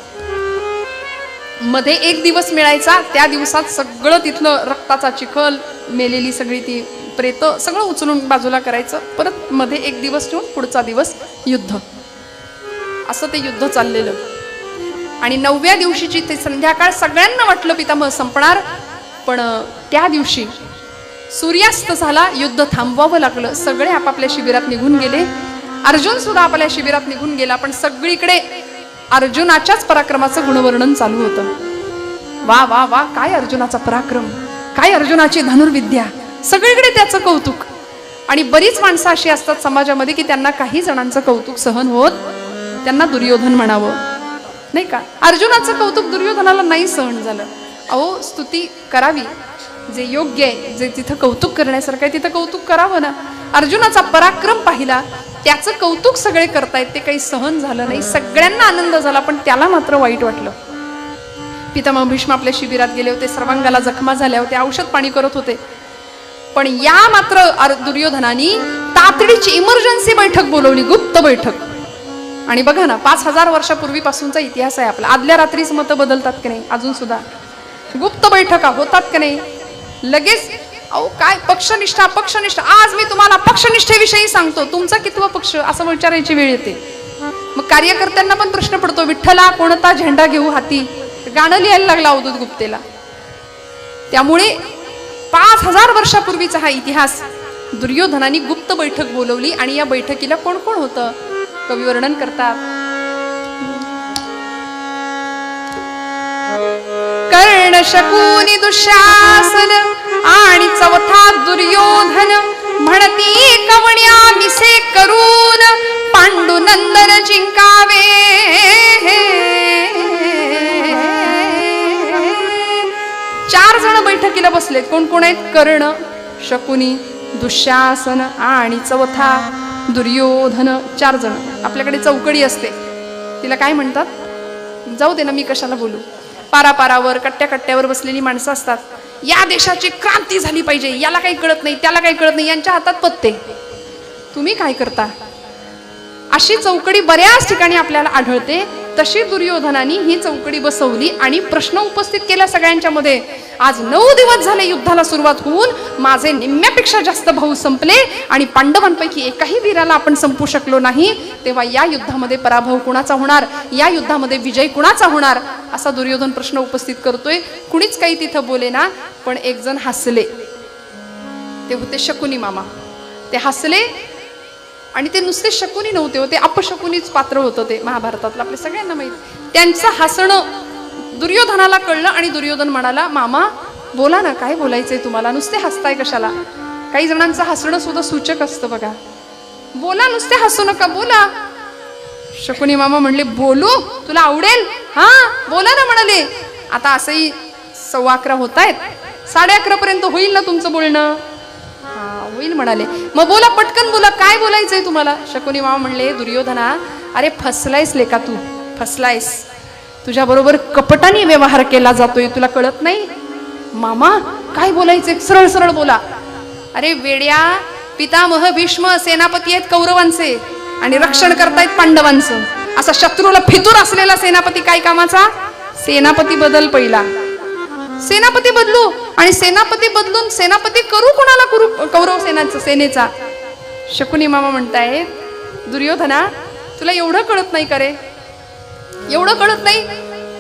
मध्ये 1 दिवस मिळायचा. त्या दिवसात सगळं तिथलं रक्ताचा चिखल, मेलेली सगळी ती प्रेत सगळं उचलून बाजूला करायचं. परत मध्ये 1 दिवस ठेवून पुढचा दिवस युद्ध. असं ते युद्ध चाललेलं. आणि 9व्या दिवशीची ते संध्याकाळ सगळ्यांना वाटलं पितामह संपणार, पण त्या दिवशी सूर्यास्त झाला, युद्ध थांबवावं लागलं. सगळे आपापल्या शिबिरात निघून गेले. अर्जुन सुद्धा आपल्या शिबिरात निघून गेला. पण सगळीकडे अर्जुनाच्याच पराक्रमाचं गुणवर्णन चालू होतं. वा वा वा, काय अर्जुनाचा पराक्रम, काय अर्जुनाची धनुर्विद्या, सगळीकडे त्याचं कौतुक. आणि बरीच माणसं अशी असतात समाजामध्ये की त्यांना काही जणांचं कौतुक सहन होत, त्यांना दुर्योधन म्हणावं, नाही का. अर्जुनाचं कौतुक दुर्योधनाला नाही सहन झालं. अहो, स्तुती करावी, जे योग्य आहे, जे तिथं कौतुक करण्यासारखं आहे तिथं कौतुक करावं ना. अर्जुनाचा पराक्रम पाहिला, त्याचं कौतुक सगळे करतायत, ते काही सहन झालं नाही. सगळ्यांना आनंद झाला, पण त्याला मात्र वाईट वाटलं. पितामह भीष्म आपल्या शिबिरात गेले होते, सर्वांगाला जखमा झाल्या होत्या, औषध पाणी करत होते. पण या मात्र दुर्योधनानी तातडीची इमर्जन्सी बैठक बोलवली, गुप्त बैठक. आणि बघा ना, 5000 वर्षापूर्वीपासूनचा इतिहास आहे आपला. आदल्या रात्रीच मतं बदलतात की नाही, अजून सुद्धा गुप्त बैठका होतात की नाही लगेच. अहो काय पक्षनिष्ठा पक्षनिष्ठा, आज मी तुम्हाला पक्षनिष्ठेविषयी सांगतो, तुमचा कितवा पक्ष असं विचारायची वेळ येते. मग कार्यकर्त्यांना पण प्रश्न पडतो, विठ्ठला कोणता झेंडा घेऊ हाती, गाणं लिहायला लागला अवधूत गुप्तेला. त्यामुळे 5000 वर्षापूर्वीचा हा इतिहास. दुर्योधनाने गुप्त बैठक बोलवली आणि या बैठकीला कोण कोण होतं कवी वर्णन करतात. कर्ण, शकुनी, दुःशासन आणि चौथा दुर्योधन. म्हणती कवण्या मिसे करून पांडुनंदन जिंकावे. 4 जण बैठकीला बसलेत. कोण कोण आहेत? कर्ण, शकुनी, दुःशासन आणि चौथा दुर्योधन. 4 जण. आपल्याकडे चौकडी असते, तिला काय म्हणतात? जाऊ दे ना, मी कशाला बोलू. पारापारावर कट्ट्या कट्ट्यावर बसलेली माणसं असतात. या देशाची क्रांती झाली पाहिजे, याला काही कळत नाही, त्याला काही कळत नाही, यांच्या हातात पत्ते, तुम्ही काय करता? अशी चौकडी बऱ्याच ठिकाणी आपल्याला आढळते. तशी दुर्योधनाने ही चौकडी बसवली आणि प्रश्न उपस्थित केला सगळ्यांच्या मध्ये. आज 9 दिवस झाले युद्धाला सुरुवात होऊन, माझे निम्म्यापेक्षा जास्त भाऊ संपले आणि पांडवांपैकी एकाही वीराला आपण संपू शकलो नाही. तेव्हा या युद्धामध्ये पराभव कुणाचा होणार, या युद्धामध्ये विजय कुणाचा होणार, असा दुर्योधन प्रश्न उपस्थित करतोय. कुणीच काही तिथं बोले ना, पण एक जण हसले. ते होते शकुनी मामा. ते हसले आणि ते नुसते शकुनी नव्हते, होते अपशकुनीच पात्र होतं ते महाभारतातलं, आपल्या सगळ्यांना माहित. त्यांचं हसणं दुर्योधनाला कळलं आणि दुर्योधन म्हणाला, मामा बोला ना, काय बोलायचंय तुम्हाला, नुसते हसताय कशाला? काही जणांचं हसणं सुद्धा सूचक असतं बघा. बोला, नुसते हसू नका, बोला. शकुनी मामा म्हणले, बोलू, तुला आवडेल? हा बोला ना म्हणाले. आता असंही 11:15 होत आहेत, 11:30 पर्यंत होईल ना तुमचं बोलणं? होईल म्हणाले. मग बोला, पटकन बोला, काय बोलायचंय तुम्हाला? शकुनी मामा म्हणले, दुर्योधना, अरे फसलायस लेका, तू फसलायस. तुझ्या बरोबर कपटाने व्यवहार केला जातोय, तुला कळत नाही? मामा काय बोलायचंय, सरळ सरळ बोला. अरे वेड्या, पितामह भीष्म सेनापती आहेत कौरवांचे आणि रक्षण करतायत पांडवांचं. असा शत्रूला फितूर असलेला सेनापती काय कामाचा? सेनापती बदल पहिला, सेनापती बदलू आणि सेनापती बदलून सेनापती करू कोणाला? करू कौरव सेनेचा. शकुनी मामा म्हणतायत, दुर्योधना तुला एवढं कळत नाही का रे? एवढं कळत नाही?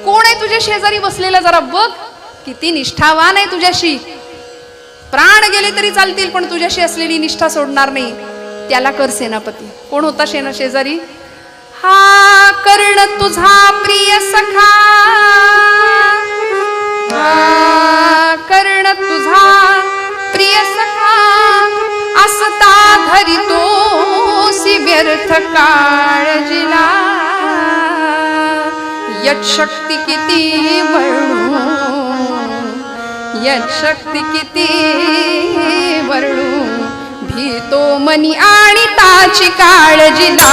कोण आहे तुझ्या शेजारी बसलेला, जरा बघ, किती निष्ठावान आहे तुझ्याशी. प्राण गेले तरी चालतील पण तुझ्याशी असलेली निष्ठा सोडणार नाही, त्याला कर सेनापती. कोण होता शेजारी? हा कर्ण तुझा प्रिय सखा, कर्ण तुझा प्रिय सखा, असता धरितोसी व्यर्थ काळजीला. यत शक्ती किती वर्णू, यत शक्ती किती वर्णू, भीतो मनी आणि ताची काळजीला.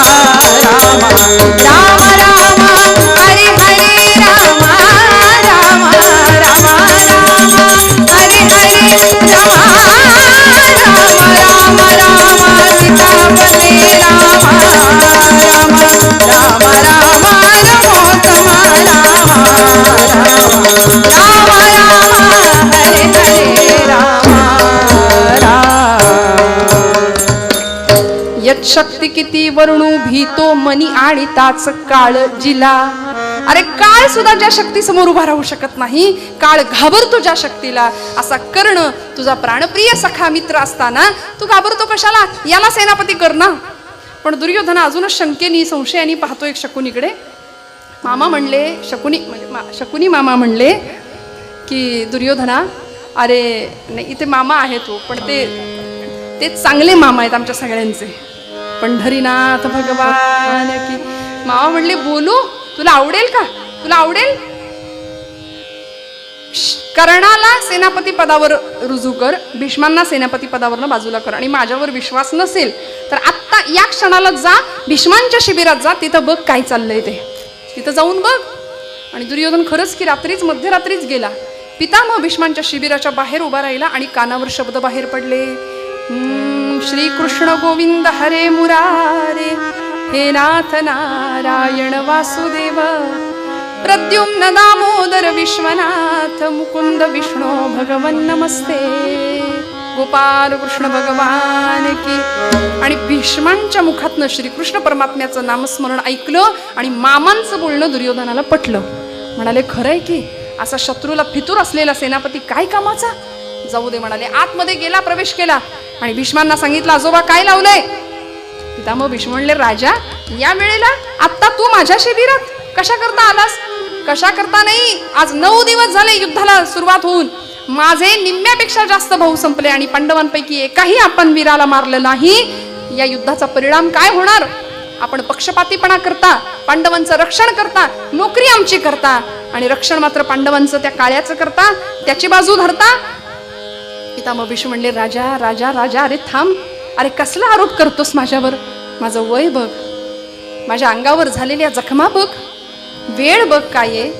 रामा राम राम हरे हरे रामा राम राम राम हरे हरे रामा राम राम राम सीतापते रामा राम राम राम नमोत्तम रामा राम राम हरे हरे रामा यत शक्ती किती वर्णू, भीतो मनी आणि ताच काळजीला. अरे काळ सुद्धा ज्या शक्ती समोर उभा राहू शकत नाही, काळ घाबरतो ज्या शक्तीला. असा कर्ण तुझा प्राणप्रिय सखा मित्र असताना तू घाबरतो कशाला? याला सेनापती कर ना. पण दुर्योधन अजूनच शंकेनी संशयानी पाहतो एक शकुनीकडे. मामा म्हणले, शकुनी मामा म्हणले की दुर्योधना, अरे नाही इथे मामा आहे तो, पण ते चांगले मामा आहेत आमच्या सगळ्यांचे, पंढरीनाथ भगवान की. मामा म्हणले, बोलू, तुला आवडेल का? तुला आवडेल? कर्णाला सेनापती पदावर रुजू कर, भीष्मांना सेनापती पदावर बाजूला कर, आणि माझ्यावर विश्वास नसेल तर आत्ता या क्षणाला जा, भीष्मांच्या शिबिरात जा, तिथं बघ काय चाललंय ते, तिथं जाऊन बघ. आणि दुर्योधन खरंच की रात्रीच मध्यरात्रीच गेला. पितामह भीष्मांच्या शिबिराच्या बाहेर उभा राहिला आणि कानावर शब्द बाहेर पडले, श्रीकृष्ण गोविंद हरे मुरारे, हे नाथ नारायण वासुदेव, प्रद्युम्न दामोदर विश्वनाथ, मुकुंद विष्णू भगवन नमस्ते, गोपाल कृष्ण भगवान की. आणि भीष्मांच्या मुखातनं श्रीकृष्ण परमात्म्याचं नामस्मरण ऐकलं आणि मामांचं बोलणं दुर्योधनाला पटलं. म्हणाले खरंय की असा शत्रूला फितूर असलेला सेनापती काय कामाचा. जाऊ दे म्हणाले. आतमध्ये गेला, प्रवेश केला आणि भीष्मांना सांगितलं, आजोबा काय लावलंय. पितामह भीष्म म्हणले, राजा या वेळेला आत्ता तू माझ्या शिबिरात कशा करता आलास. कशा करता नाही, आज 9 दिवस झाले युद्धाला सुरुवात होऊन. माझे निम्म्यापेक्षा जास्त भाऊ संपले आणि पांडवांपैकी एकाही आपण वीराला मारलं नाही. या युद्धाचा परिणाम काय होणार. आपण पक्षपातीपणा करता, पांडवांचं रक्षण करता, नोकरी आमची करता आणि रक्षण मात्र पांडवांचं त्या काळ्याचं करता, त्याची बाजू धरता. पितामह भीष्म म्हणले, राजा राजा राजा अरे थांब. अरे कसला आरोप करतोस माझ्यावर. माझं वय बघ, माझ्या अंगावर झालेल्या जखमा बघ, वेळ बघ काय आहे.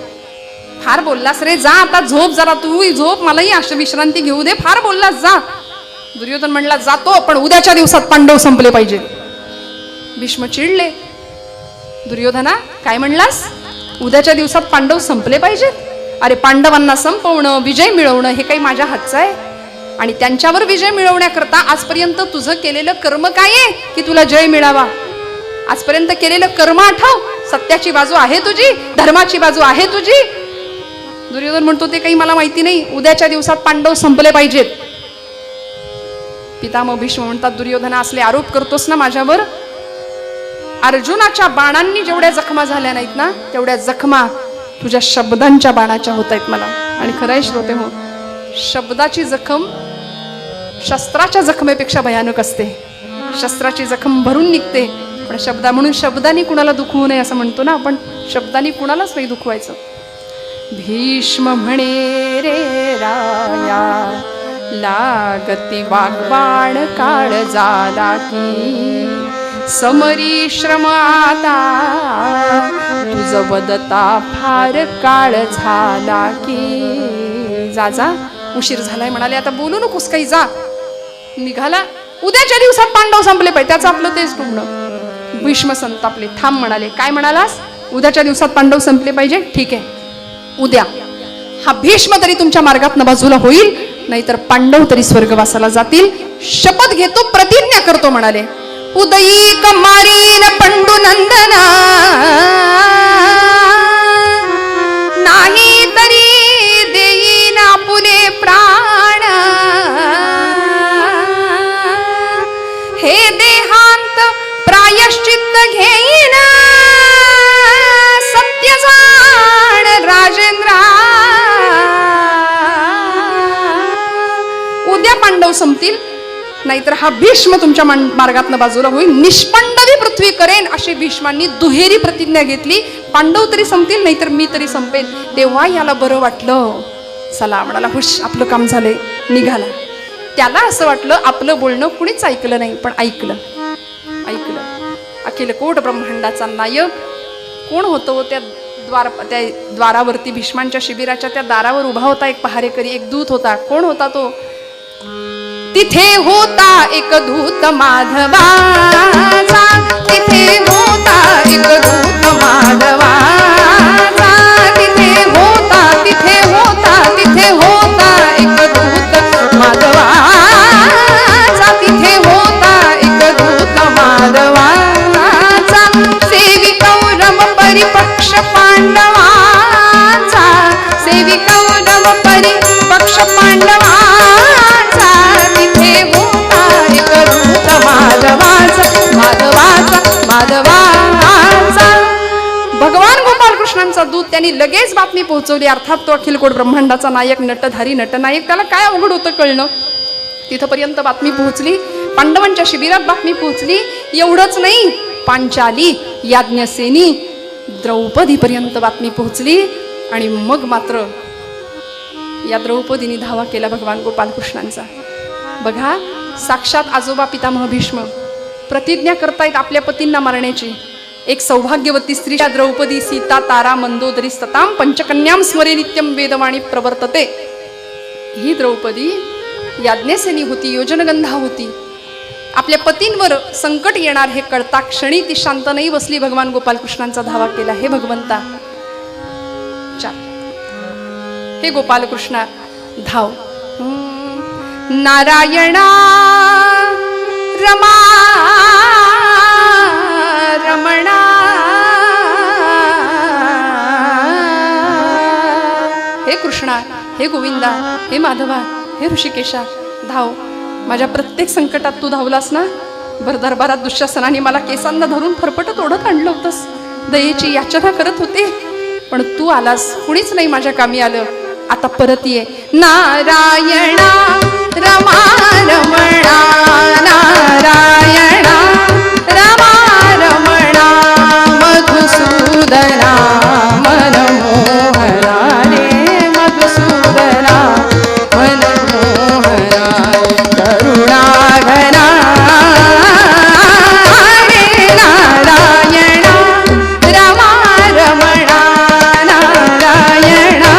फार बोललास रे, जा आता झोप जरा, तू झोप, मलाही अशी विश्रांती घेऊ दे. फार बोललास, जा. दुर्योधन म्हणला, जातो पण उद्याच्या दिवसात पांडव संपले पाहिजे. भीष्म चिडले. दुर्योधना काय म्हणलास, उद्याच्या दिवसात पांडव संपले पाहिजेत. अरे पांडवांना संपवणं, विजय मिळवणं हे काही माझ्या हातचं आहे. आणि त्यांच्यावर विजय मिळवण्याकरता आजपर्यंत तुझं केलेलं कर्म काय आहे की तुला जय मिळावा. आजपर्यंत केलेलं कर्म आठव. सत्याची बाजू आहे तुझी, धर्माची बाजू आहे तुझी. दुर्योधन म्हणतो, ते काही मला माहिती नाही, उद्याच्या दिवसात पांडव संपले पाहिजेत. पितामह भीष्म म्हणतात, दुर्योधना असले आरोप करतोस ना माझ्यावर. अर्जुनाच्या बाणांनी जेवढ्या जखमा झाल्या नाहीत ना, तेवढ्या जखमा तुझ्या शब्दांच्या बाणाच्या होत आहेत मला. आणि खरंय श्रोते हो, शब्दाची जखम शस्त्राच्या जखमेपेक्षा भयानक असते. शस्त्राची जखम भरून निघते, पण म्हणून शब्दांनी कुणाला दुखवू नये असं म्हणतो ना आपण. शब्दांनी कुणालाच नाही दुखवायचं. भीष्म म्हणे रे राया, लागती वाग्बाण काळ झाला की, समरी श्रम आता तुझ वदता फार काळ झाला की. जा जा, उशीर झालाय म्हणाले, आता बोलू नकोस काही, जा. निघाला. उद्याच्या दिवसात पांडव संपले पाहिजे, त्याचं आपलं तेच टुमणं. भीष्म संतापले. थांब म्हणाले. काय म्हणालास. उद्याच्या दिवसात पांडव संपले पाहिजे. ठीक आहे, उद्या हा भीष्म तरी तुमच्या मार्गातनं बाजूला होईल, नाहीतर पांडव तरी स्वर्गवासाला जातील. शपथ घेतो, प्रतिज्ञा करतो म्हणाले. उदयी कमारीन पंडू नंदना, नाही तरी देईन आपुले प्राण, हे देहांत प्रायश्चित्त घेईन, सत्य जाण राजेंद्रा. उद्या पांडव संपतील, नाहीतर हा भीष्म तुमच्या मार्गातनं बाजूला होईल. निष्पंडवी पृथ्वी करेन अशी भीष्मांनी दुहेरी प्रतिज्ञा घेतली. पांडव तरी संपतील, नाहीतर मी तरी संपेन. तेव्हा याला बरं वाटलं. चला म्हणाला, हुश, आपलं काम झालंय. निघाला. त्याला असं वाटलं आपलं बोलणं कुणीच ऐकलं नाही, पण ऐकलं. अखिल कोट ब्रह्मांडाचा नायक कोण होतो. त्या द्वारावरती भीष्मांच्या शिबिराच्या त्या दारावर उभा होता एक पहारेकरी, एक दूत होता. कोण होता तो. तिथे होता एक दूत माधवाचा, तिथे होता एक दूत माधवाचा, तिथे होता तिथे होता तिथे होता एक दूत माधवाचा, तिथे होता एक दूत माधवाचा. सेविकौरव परिपक्ष पांडवाचा, सेविकौरव परिपक्ष पांडवाचा, तिथे होता एक दूत माधवाचा, माधवाचा, माधवाचा. भगवान गोपाल कृष्णांचा दूत त्यांनी लगेच बातमी पोहोचवली. अर्थात तो अखिलकोट ब्रह्मांडाचा नायक, नटधारी नटनायक, त्याला काय अवघड होतं कळणं. तिथपर्यंत बातमी पोहोचली. पांडवांच्या शिबिरात बातमी पोहोचली. एवढंच नाही, पांचाली, याज्ञसेनी, द्रौपदीपर्यंत बातमी पोहोचली. आणि मग मात्र या द्रौपदीने धावा केला भगवान गोपाल कृष्णांचा. बघा, साक्षात आजोबा पितामह भीष्म प्रतिज्ञा करतायत आपल्या पतींना मारण्याची. एक सौभाग्यवती स्त्री द्रौपदी सीता तारा मंदोदरी सताम पंचकन्याम स्मरे नित्यम वेदवाणी प्रवर्तते. ही द्रौपदी याज्ञसेनी होती, योजनगंधा होती. आपल्या पतींवर संकट येणार हे कळता क्षणी ती शांत नाही बसली, भगवान गोपालकृष्णांचा धावा केला. हे भगवंता चाल, हे गोपालकृष्णा धाव. नारायणा रमा रमणा हे कृष्णा, हे गोविंदा, हे माधवा, हे ऋषिकेशा धाव. माझ्या प्रत्येक संकटात तू धावलास ना. भर दरबारात दुःशासनाने मला केसांना धरून फरफटत ओढत आणलं होतंस, दयेची याचना करत होते, पण तू आलास, कुणीच नाही माझ्या कामी आलं. आता परत ये. नारायणा रमा रमणा नारायणा रमा रमणा मधुसूदना मनमोहना रे मधुसूदना मनमोहना करुणाघना रे नारायणा रमा रमणा नारायणा.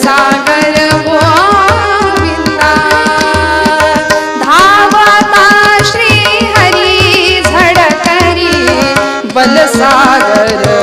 सागर गोविंदा धावता श्री हरी झडकरी बलसागर